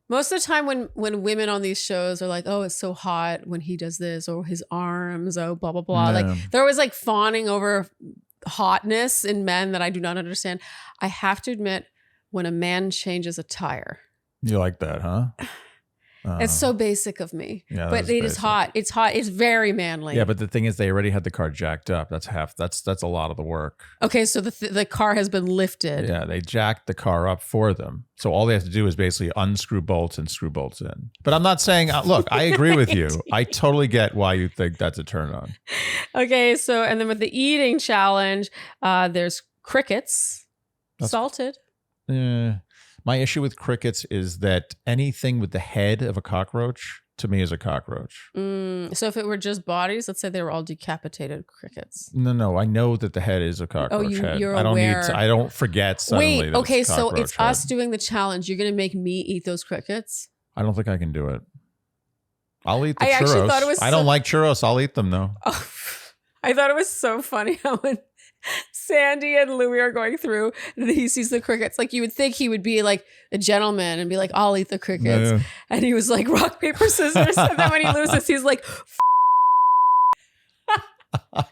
Most of the time when women on these shows are like, oh, it's so hot when he does this, or his arms, oh, blah, blah, blah. Yeah. Like they're always like fawning over hotness in men that I do not understand. I have to admit, when a man changes a tire. You like that, huh? It's so basic of me. Yeah, but it is hot. It's hot. It's very manly. Yeah, but the thing is, they already had the car jacked up. That's a lot of the work. Okay, so the car has been lifted. Yeah, they jacked the car up for them. So all they have to do is basically unscrew bolts and screw bolts in. But I'm not saying, look, I agree with you. I totally get why you think that's a turn on. Okay, so and then with the eating challenge, there's crickets, salted. Yeah. My issue with crickets is that anything with the head of a cockroach, to me, is a cockroach. So if it were just bodies, let's say they were all decapitated crickets. No. I know that the head is a cockroach head. You're aware. I don't forget suddenly. Wait, okay, so it's head. us doing the challenge. You're going to make me eat those crickets? I don't think I can do it. I'll eat the churros. Actually thought it was I don't like churros. I'll eat them, though. Oh, I thought it was so funny how when Sandy and Louie are going through and he sees the crickets, like you would think he would be like a gentleman and be like, I'll eat the crickets. Yeah. And he was like, rock, paper, scissors. And then when he loses, he's like, and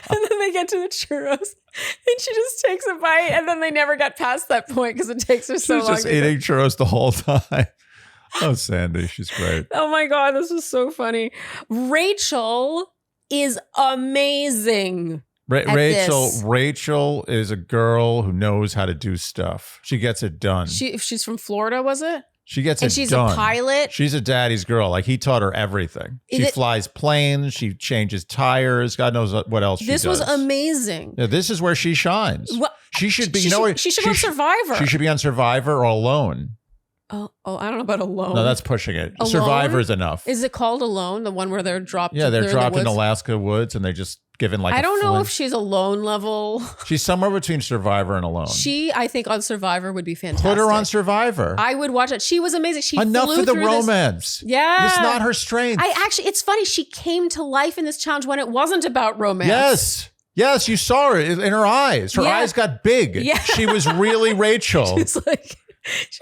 then they get to the churros and she just takes a bite and then they never got past that point because it takes her so long. She's just eating churros the whole time. Oh, Sandy, she's great. Oh my God, this was so funny. Rachel is amazing. Rachel is a girl who knows how to do stuff. She gets it done. She's from Florida, was it? She gets it done. And she's a pilot. She's a daddy's girl. Like he taught her everything. She flies planes. She changes tires. God knows what else she does. This was amazing. Yeah, this is where she shines. Well, she should be. She should be on Survivor. She should be on Survivor or Alone. Oh, I don't know about Alone. No, that's pushing it. Alone? Survivor is enough. Is it called Alone? The one where they're dropped? Yeah, they're dropped in Alaska woods and they just given like I don't know if she's Alone level. She's somewhere between Survivor and Alone. I think on Survivor would be fantastic. Put her on Survivor. I would watch it. She was amazing. She Enough flew of the through romance. Yeah. It's not her strength. It's funny. She came to life in this challenge when it wasn't about romance. Yes, you saw her in her eyes. Her eyes got big. Yeah. She was really Rachel. It's like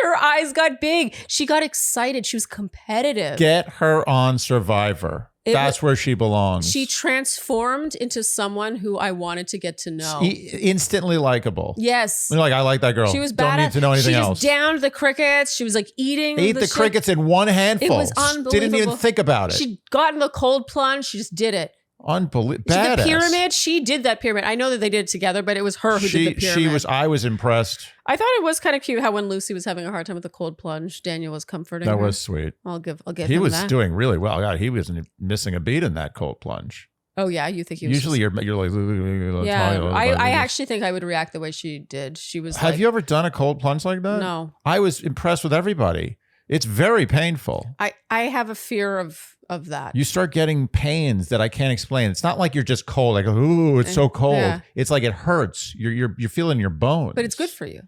her eyes got big. She got excited. She was competitive. Get her on Survivor. That's where she belongs. She transformed into someone who I wanted to get to know. Instantly likable. Yes. You're like, I like that girl. She was Don't need to know anything else. She just downed the crickets. She was like eating the crickets in one handful. It was unbelievable. Didn't even think about it. She got in the cold plunge. She just did it. Unbelievable. The pyramid, she did that pyramid. I know that they did it together, but it was her who did the pyramid. I was impressed. I thought it was kind of cute how when Lucy was having a hard time with the cold plunge, Daniel was comforting her. That was sweet. I'll give him that. He was doing really well. God, he wasn't missing a beat in that cold plunge. Oh yeah, you think he was? Usually you're like yeah. I actually think I would react the way she did. She was. Have you ever done a cold plunge like that? No. I was impressed with everybody. It's very painful. I have a fear of that. You start getting pains that I can't explain. It's not like you're just cold, like, ooh, it's so cold. Yeah. It's like it hurts. You're feeling your bones. But it's good for you.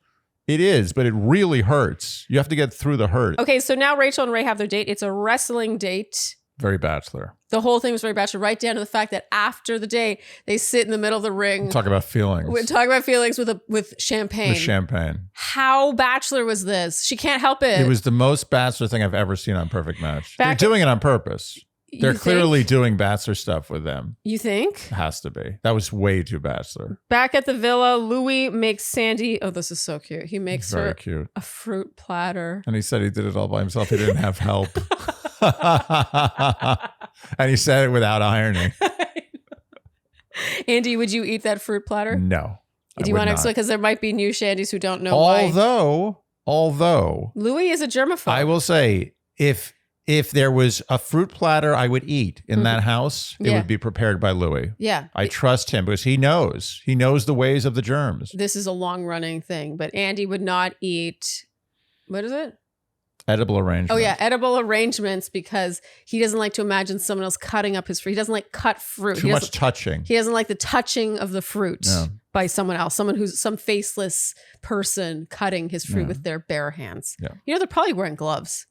It is, but it really hurts. You have to get through the hurt. Okay, so now Rachel and Ray have their date. It's a wrestling date. Very Bachelor. The whole thing was very Bachelor, right down to the fact that after the date, they sit in the middle of the ring. Talk about feelings. We talk about feelings with champagne. With champagne. How Bachelor was this? She can't help it. It was the most Bachelor thing I've ever seen on Perfect Match. They're doing it on purpose. They're clearly doing Bachelor stuff with them. You think? It has to be. That was way too Bachelor. Back at the villa, Louis makes Sandy. Oh, this is so cute. He makes Very her cute. a fruit platter. And he said he did it all by himself. He didn't have help. And he said it without ironing. Andy, would you eat that fruit platter? No. Do you want to explain? Because there might be new Shandys who don't know why. Although Louis is a germaphobe. I will say, if there was a fruit platter I would eat in that house, it would be prepared by Louis. Yeah. I trust him because he knows. He knows the ways of the germs. This is a long-running thing, but Andy would not eat, what is it? Edible arrangements. Oh, yeah, edible arrangements, because he doesn't like to imagine someone else cutting up his fruit. He doesn't like cut fruit. Too much touching. He doesn't like the touching of the fruit by someone else, someone who's some faceless person cutting his fruit with their bare hands. Yeah. You know, they're probably wearing gloves.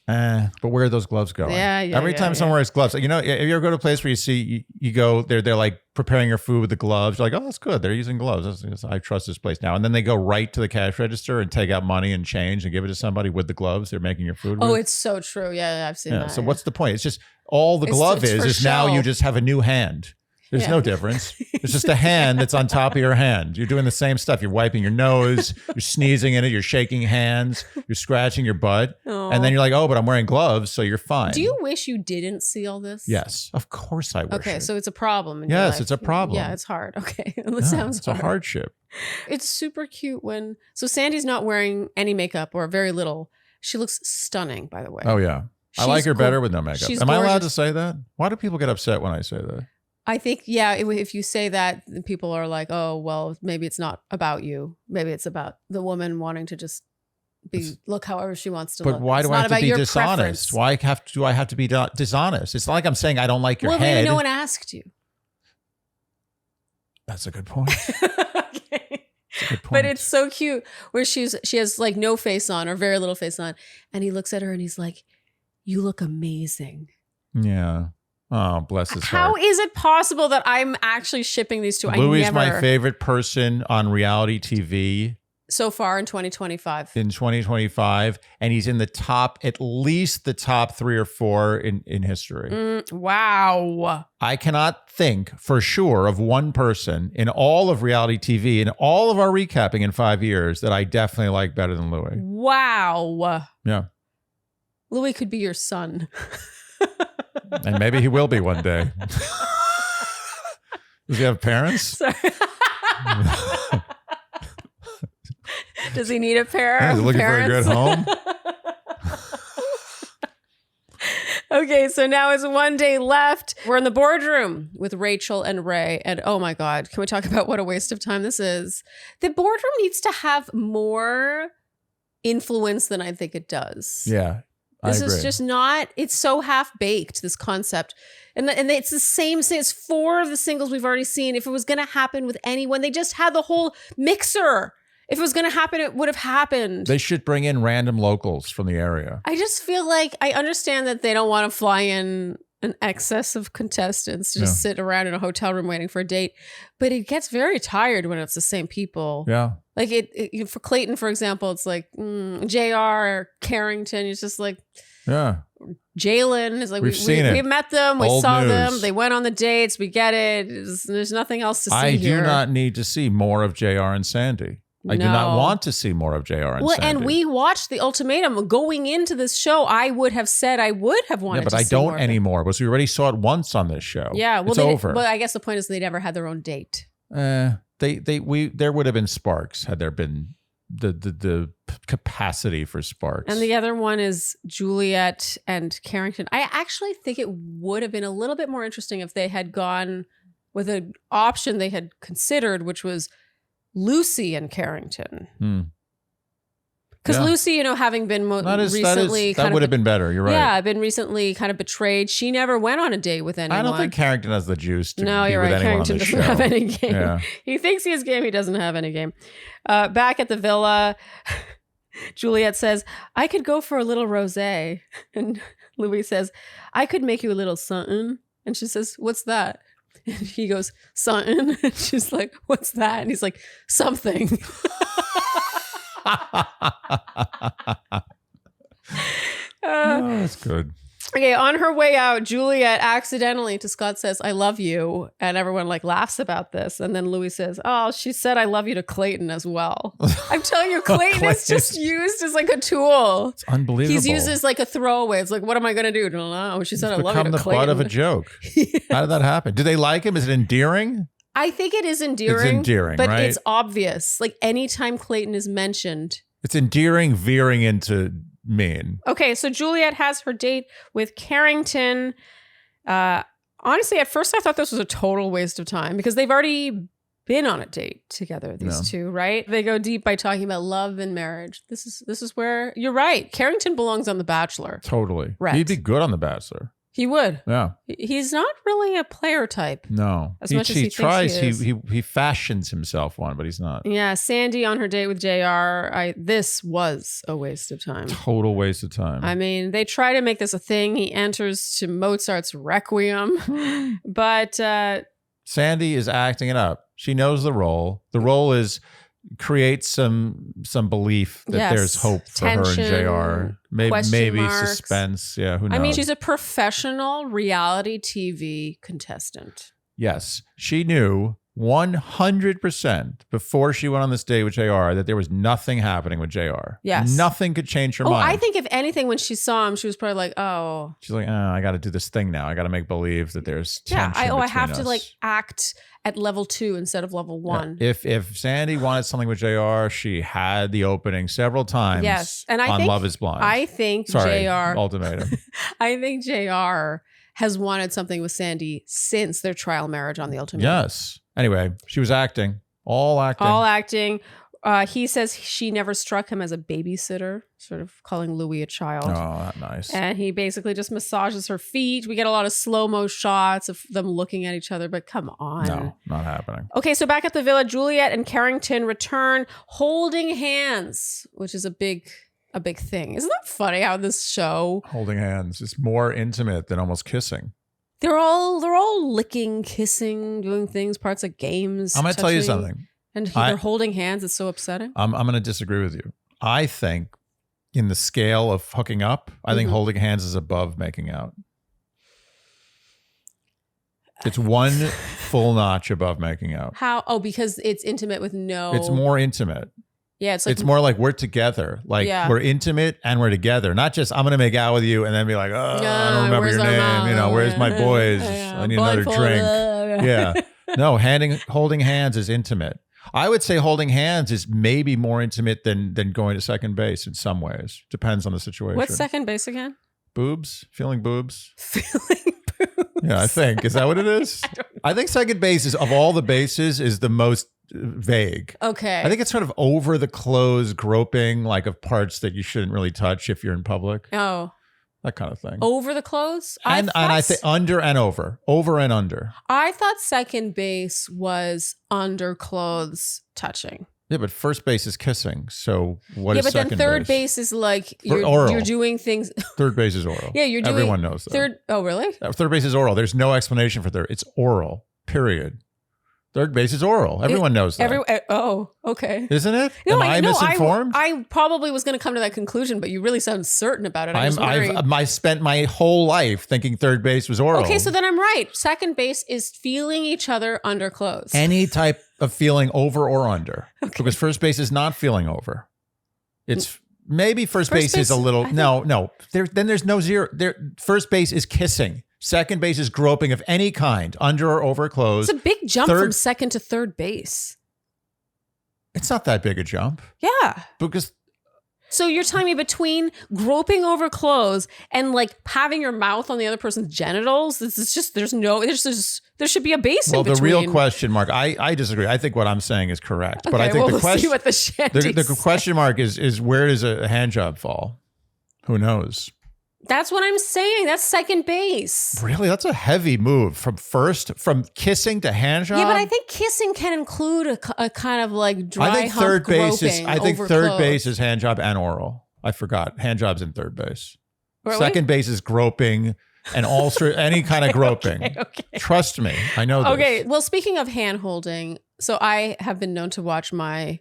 But where are those gloves going? Every time someone wears gloves, you know, if you ever go to a place where you see, you go, they're like preparing your food with the gloves. You're like, oh, that's good. They're using gloves. I trust this place now. And then they go right to the cash register and take out money and change and give it to somebody with the gloves they're making your food with. Oh, it's so true. Yeah, I've seen that. So what's the point? It's just all the glove is now you just have a new hand. There's no difference. It's just a hand that's on top of your hand. You're doing the same stuff. You're wiping your nose, you're sneezing in it, you're shaking hands, you're scratching your butt. Aww. And then you're like, oh, but I'm wearing gloves, so you're fine. Do you wish you didn't see all this? Yes, of course I wish. Okay, so it's a problem. Yes, it's a problem. Yeah, it's hard. Okay, it sounds it's hard. It's a hardship. It's super cute when... So Sandy's not wearing any makeup or very little. She looks stunning, by the way. Oh, yeah. I like her better with no makeup. Am I allowed to say that? Why do people get upset when I say that? I think, yeah, if you say that, people are like, oh, well, maybe it's not about you. Maybe it's about the woman wanting to just look however she wants to look. But why do I have to be dishonest? Why do I have to be dishonest? It's not like I'm saying I don't like your head. Well, maybe no one asked you. That's a good point. Okay. But it's so cute where she has like no face on or very little face on. And he looks at her and he's like, you look amazing. Yeah. Oh, bless his heart. How is it possible that I'm actually shipping these two? Louis is my favorite person on reality TV. So far in 2025. In 2025. And he's in the top, at least the top 3 or 4 in history. Wow. I cannot think for sure of one person in all of reality TV and all of our recapping in 5 years that I definitely like better than Louis. Wow. Yeah. Louis could be your son. And maybe he will be one day. Does he have parents? Sorry. Does he need a pair of looking parents? for a good home. Okay, so now it's one day left. We're in the boardroom with Rachel and Ray. And oh my God, can we talk about what a waste of time this is? The boardroom needs to have more influence than I think it does. Yeah. This is just not, it's so half-baked, this concept. And it's the same thing. It's 4 of the singles we've already seen. If it was going to happen with anyone, they just had the whole mixer. If it was going to happen, it would have happened. They should bring in random locals from the area. I just feel like, I understand that they don't want to fly in an excess of contestants to just sit around in a hotel room waiting for a date. But it gets very tired when it's the same people. Yeah. Like it for Clayton, for example, it's like JR or Carrington. It's just like, Jalen is like, we met them, we saw them, they went on the dates, we get it. There's nothing else to see here. I do not need to see more of JR and Sandy. I do not want to see more of JR and Sandy. And we watched The Ultimatum. Going into this show, I would have said I would have wanted to see more. Yeah, but I don't anymore because we already saw it once on this show. Yeah, well, it's over. But I guess the point is they never had their own date. There would have been sparks had there been the capacity for sparks. And the other one is Juliet and Carrington. I actually think it would have been a little bit more interesting if they had gone with an option they had considered, which was Lucy and Carrington. Because Yeah. Lucy, having been recently that would have been better. You're right. Yeah, been recently kind of betrayed. She never went on a date with anyone. I don't think Carrington has the juice to No, be you're with right. anyone on Carrington this doesn't show. have any game. Yeah. He thinks he has game. He doesn't have any game. Back at the villa, Juliet says, I could go for a little rosé. And Louis says, I could make you a little something. And she says, what's that? And he goes, something. And she's like, what's that? And he's like, something. Oh, that's good. Okay, on her way out, Juliet accidentally to Scott says, I love you. And everyone laughs about this. And then Louis says, oh, she said I love you to Clayton as well. I'm telling you, Clayton is just used as a tool. It's unbelievable. He's used as a throwaway. It's what am I going to do? I don't know. She said I love you to become the Clayton. butt of a joke. Yes. How did that happen? Do they like him? Is it endearing? I think it is endearing. It's endearing, but right? it's obvious. Anytime Clayton is mentioned. It's endearing veering into mean. Okay, so Juliet has her date with Carrington. Honestly, at first I thought this was a total waste of time because they've already been on a date together, these two, right? They go deep by talking about love and marriage. This is where you're right. Carrington belongs on The Bachelor. Totally. Right. He'd be good on The Bachelor. He would. Yeah. He's not really a player type. No. As much as he tries. thinks he is. He fashions himself one, but he's not. Yeah, Sandy on her date with JR. This was a waste of time. Total waste of time. I mean, they try to make this a thing. He enters to Mozart's Requiem, but Sandy is acting it up. She knows the role. The role is create some belief that there's hope for tension, her and JR. Maybe marks. Suspense. Yeah, who knows? I mean, she's a professional reality TV contestant. Yes. She knew 100% before she went on this date with JR that there was nothing happening with JR. Yes. Nothing could change her mind. I think if anything, when she saw him, she was probably like, oh. She's like, I got to do this thing now. I got to make believe that there's tension I have between to us. act at level 2 instead of level 1. Yeah. If Sandy wanted something with JR, she had the opening several times. Yes. And I on think Love Is Blind. I think Sorry, JR Ultimatum. I think JR has wanted something with Sandy since their trial marriage on The Ultimatum. Yes. Anyway, she was acting. All acting. All acting. He says she never struck him as a babysitter, sort of calling Louis a child. Oh, that's nice. And he basically just massages her feet. We get a lot of slow-mo shots of them looking at each other, but come on. No, not happening. Okay, so back at the villa, Juliet and Carrington return holding hands, which is a big thing. Isn't that funny how this show... Holding hands is more intimate than almost kissing. They're all licking, kissing, doing things, parts of games. I'm going to tell you something. And they're holding hands. It's so upsetting. I'm going to disagree with you. I think in the scale of hooking up, I think holding hands is above making out. It's one full notch above making out. How? Oh, because it's intimate with no... It's more intimate. Yeah, it's more like we're together. Like we're intimate and we're together. Not just I'm going to make out with you and then be like, I don't remember your name. Where's my boys? I need another drink. Yeah. No, holding hands is intimate. I would say holding hands is maybe more intimate than going to second base in some ways. Depends on the situation. What's second base again? Boobs? Feeling boobs? Feeling boobs. Yeah, I think. Is that what it is? I think second base is, of all the bases, is the most vague. Okay. I think it's sort of over the clothes groping, like of parts that you shouldn't really touch if you're in public. Oh. That kind of thing. Over the clothes? And I think under and over. Over and under. I thought second base was under clothes touching. Yeah, but first base is kissing. So what is second base? Yeah, but then third base is like oral. You're doing things. Third base is oral. Yeah, you're doing. Everyone knows that. Oh, really? Third base is oral. There's no explanation for third. It's oral. Period. Third base is oral. Everyone knows that. Oh, okay. Isn't it? No, Am I misinformed? I probably was going to come to that conclusion, but you really sound certain about it. I spent my whole life thinking third base was oral. Okay, so then I'm right. Second base is feeling each other under clothes. Any type of feeling over or under. Okay. Because first base is not feeling over. It's maybe first base is a little. No. Then there's no zero. First base is kissing. Second base is groping of any kind, under or over clothes. It's a big jump from second to third base. It's not that big a jump. Yeah. Because So you're telling me between groping over clothes and like having your mouth on the other person's genitals, it's just there should be a base in between. Well, the real question mark, I disagree. I think what I'm saying is correct, but I think we'll see what the Shandy the question mark is where does a hand job fall? Who knows? That's what I'm saying. That's second base. Really? That's a heavy move from kissing to hand job? Yeah, but I think kissing can include a kind of like dry hump groping. I think third base is hand job and oral. I forgot. Hand job's in third base. Really? Second base is groping and any kind of groping. Okay. Trust me. I know this. Okay. Well, speaking of hand holding, so I have been known to watch my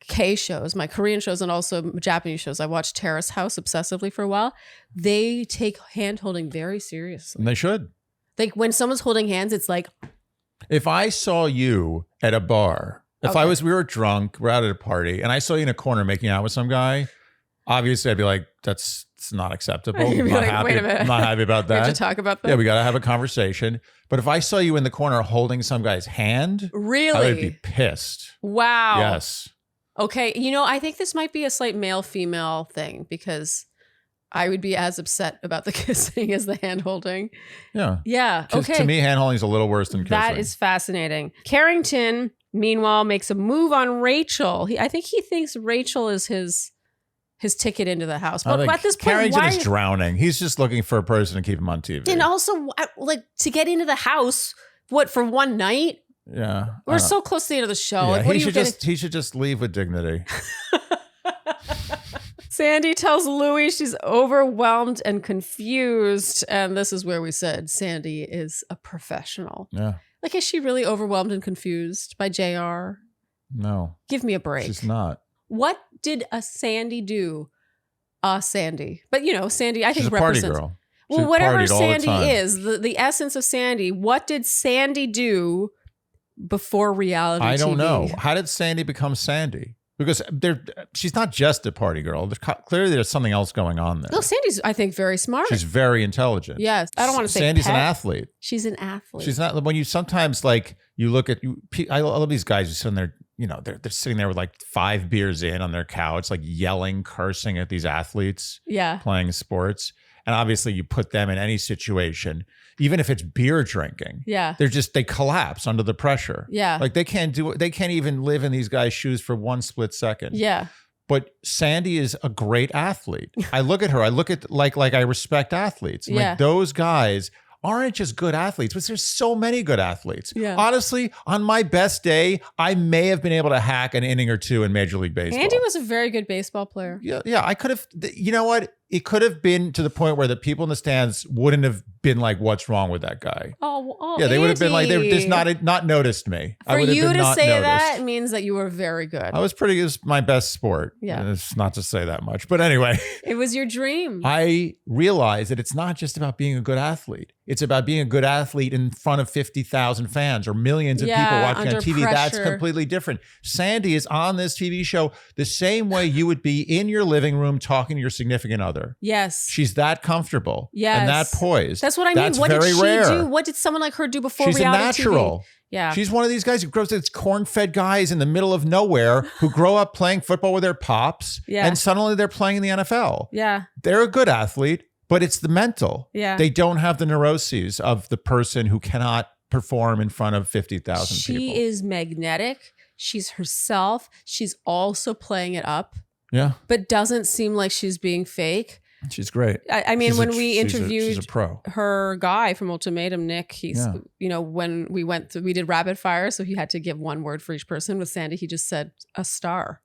K shows, my Korean shows, and also Japanese shows. I watched Terrace House obsessively for a while. They take hand holding very seriously. And they should. Like when someone's holding hands, it's like. If I saw you at a bar, we were drunk, we're out at a party, and I saw you in a corner making out with some guy, obviously I'd be like, it's not acceptable. I'm not happy. Wait a minute. I'm not happy about that. We have to talk about that. Yeah, we got to have a conversation. But if I saw you in the corner holding some guy's hand, really? I would be pissed. Wow. Yes. Okay, I think this might be a slight male-female thing because I would be as upset about the kissing as the hand-holding. Yeah. Yeah, okay. To me, hand-holding is a little worse than kissing. That is fascinating. Carrington, meanwhile, makes a move on Rachel. I think he thinks Rachel is his ticket into the house. But at this point, Carrington is drowning. He's just looking for a person to keep him on TV. And also, like, to get into the house, what, for one night? Yeah. We're so close to the end of the show. Yeah, like, what he should just leave with dignity. Sandy tells Louie she's overwhelmed and confused. And this is where we said Sandy is a professional. Yeah. Like, is she really overwhelmed and confused by JR? No. Give me a break. She's not. What did a Sandy do? Sandy. But, Sandy, I think she's a party represents. girl. Well, whatever Sandy is, the essence of Sandy, what did Sandy do before reality TV? I don't know. How did Sandy become Sandy? Because she's not just a party girl. Clearly, there's something else going on there. No, Sandy's, I think, very smart. She's very intelligent. Yes. I don't want to say Sandy's pet. an athlete. She's an athlete. She's not, when you sometimes you look at, I love these guys who sit in there, they're sitting there with like 5 beers in on their couch, like yelling, cursing at these athletes playing sports. And obviously you put them in any situation, even if it's beer drinking. Yeah. They collapse under the pressure. Yeah. Like they can't even live in these guys' shoes for one split second. Yeah. But Sandy is a great athlete. I look at her, like I respect athletes. Yeah. Like those guys aren't just good athletes, but there's so many good athletes. Yeah. Honestly, on my best day, I may have been able to hack an inning or two in Major League Baseball. Andy was a very good baseball player. Yeah, I could have, you know what? It could have been to the point where the people in the stands wouldn't have been like, what's wrong with that guy? Oh, yeah, they would have been like, they Andy. just not noticed me. For you to say noticed. that means that you were very good. I was it was my best sport. Yeah. It's not to say that much. But anyway. It was your dream. I realized that it's not just about being a good athlete. It's about being a good athlete in front of 50,000 fans or millions of people watching on TV. Pressure. That's completely different. Sandy is on this TV show the same way you would be in your living room talking to your significant other. Yes. She's that comfortable. Yes. And that poised. That's what I mean. That's What did very she rare. do? What did someone like her do before She's a reality natural. TV? Yeah. She's one of these guys who grows up, it's corn-fed guys in the middle of nowhere who grow up playing football with their pops. Yeah. And suddenly they're playing in the NFL. Yeah. They're a good athlete, but it's the mental. Yeah. They don't have the neuroses of the person who cannot perform in front of 50,000 people. She is magnetic. She's herself. She's also playing it up. Yeah. But doesn't seem like she's being fake. She's great. I mean, when we interviewed she's a pro. her guy from Ultimatum, Nick, he's, when we did rapid fire, so he had to give one word for each person. With Sandy, he just said a star.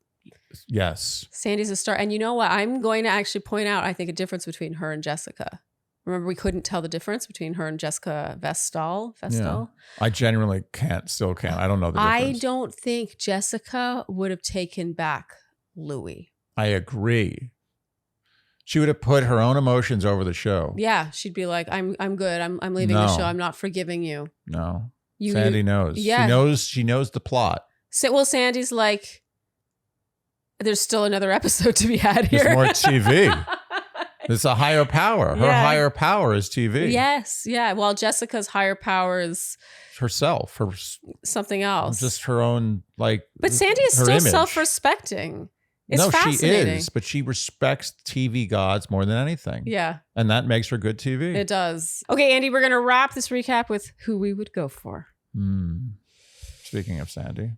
Yes. Sandy's a star. And you know what? I'm going to actually point out, I think, a difference between her and Jessica. Remember, we couldn't tell the difference between her and Jessica Vestal. Yeah. I genuinely still can't. I don't know the difference. I don't think Jessica would have taken back Louie. I agree. She would have put her own emotions over the show. Yeah, she'd be like, "I'm good. I'm leaving the show. I'm not forgiving you." No, Sandy knows. Yeah. She knows the plot. So, Sandy's like, "There's still another episode to be had here. There's more TV. It's a higher power. Her higher power is TV. Yes, yeah. Well, Jessica's higher power is herself. Something else. Just her own But Sandy is still self-respecting. It's fascinating. She is, but she respects TV gods more than anything. Yeah. And that makes for good TV. It does. Okay, Andy, we're going to wrap this recap with who we would go for. Speaking of Sandy.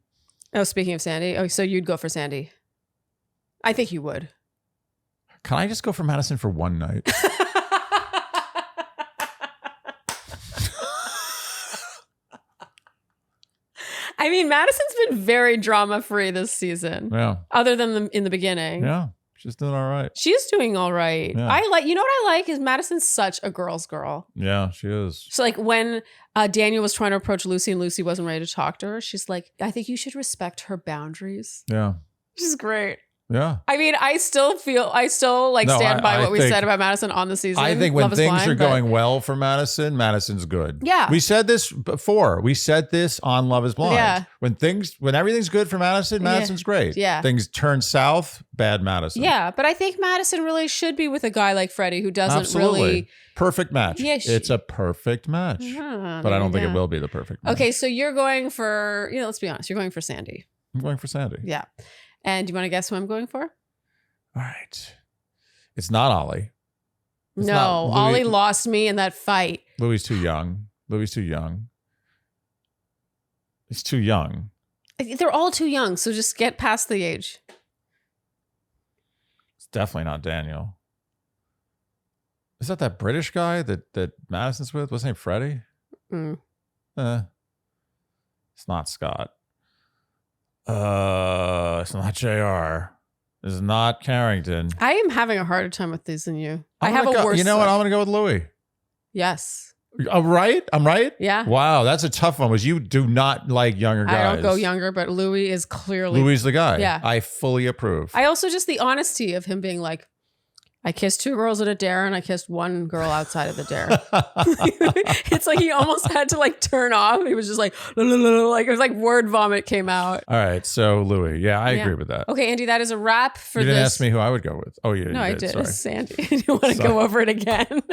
Oh, speaking of Sandy. Oh, so you'd go for Sandy. I think you would. Can I just go for Madison for one night? I mean, Madison's been very drama-free this season. Yeah. Other than in the beginning. Yeah. She's doing all right. She's doing all right. Yeah. You know what I like is Madison's such a girl's girl. Yeah, she is. So like when Daniel was trying to approach Lucy and Lucy wasn't ready to talk to her, she's like, I think you should respect her boundaries. Yeah. Which is great. Yeah. I mean, I still stand by what we said about Madison on the season. I think when Love is things Blind, are going well for Madison, Madison's good. Yeah. We said this before. We said this on Love is Blind. Yeah. When everything's good for Madison, Madison's great. Yeah. Things turn south, bad Madison. Yeah, but I think Madison really should be with a guy like Freddie who doesn't really... Perfect match. Yeah, it's a perfect match. But I don't think it will be the perfect match. Okay, so you're going for, let's be honest, you're going for Sandy. I'm going for Sandy. Yeah. And do you want to guess who I'm going for? All right. It's not Ollie. No, Ollie lost me in that fight. Louis too young. He's too young. They're all too young, so just get past the age. It's definitely not Daniel. Is that British guy that Madison's with? What's his name? Freddie? It's not Scott. It's not JR. It's not Carrington. I am having a harder time with these than you. I have a worse. You know what? I'm going to go with Louis. Yes. I'm right? I'm right? Yeah. Wow, that's a tough one. You do not like younger guys. I don't go younger, but Louis is clearly... Louis the guy. Yeah. I fully approve. I also just the honesty of him being like, I kissed 2 girls at a dare and I kissed 1 girl outside of the dare. It's like he almost had to like turn off. He was just like it was like word vomit came out. All right, so Louis. Yeah, I agree with that. Okay, Andy, that is a wrap for this. You didn't ask me who I would go with. Oh, yeah, no, you I did. Sorry. Sandy. Do you want to go over it again?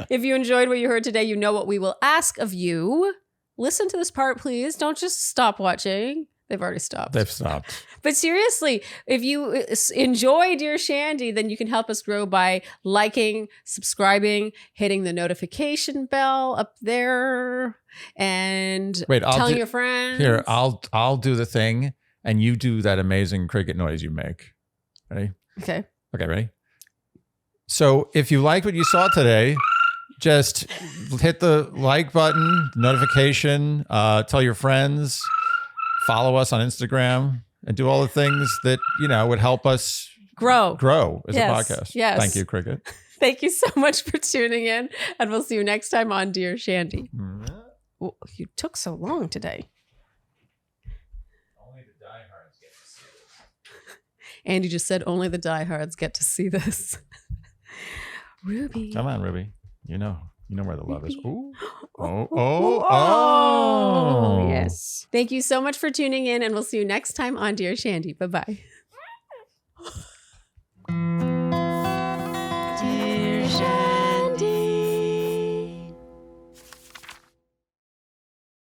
If you enjoyed what you heard today, you know what we will ask of you. Listen to this part, please. Don't just stop watching. They've already stopped. They've stopped. But seriously, if you enjoy Dear Shandy, then you can help us grow by liking, subscribing, hitting the notification bell up there, and telling your friends. Here, I'll do the thing, and you do that amazing cricket noise you make. Ready? Okay. Okay, ready? So if you liked what you saw today, just hit the like button, notification, tell your friends, follow us on Instagram, and do all the things that, would help us grow as a podcast. Yes. Thank you, Cricket. Thank you so much for tuning in, and we'll see you next time on Dear Shandy. Well, you took so long today. Only the diehards get to see this. Andy just said only the diehards get to see this. Ruby. Come on, Ruby. You know where the love is. Ooh. Oh, yes. Thank you so much for tuning in, and we'll see you next time on Dear Shandy. Bye-bye.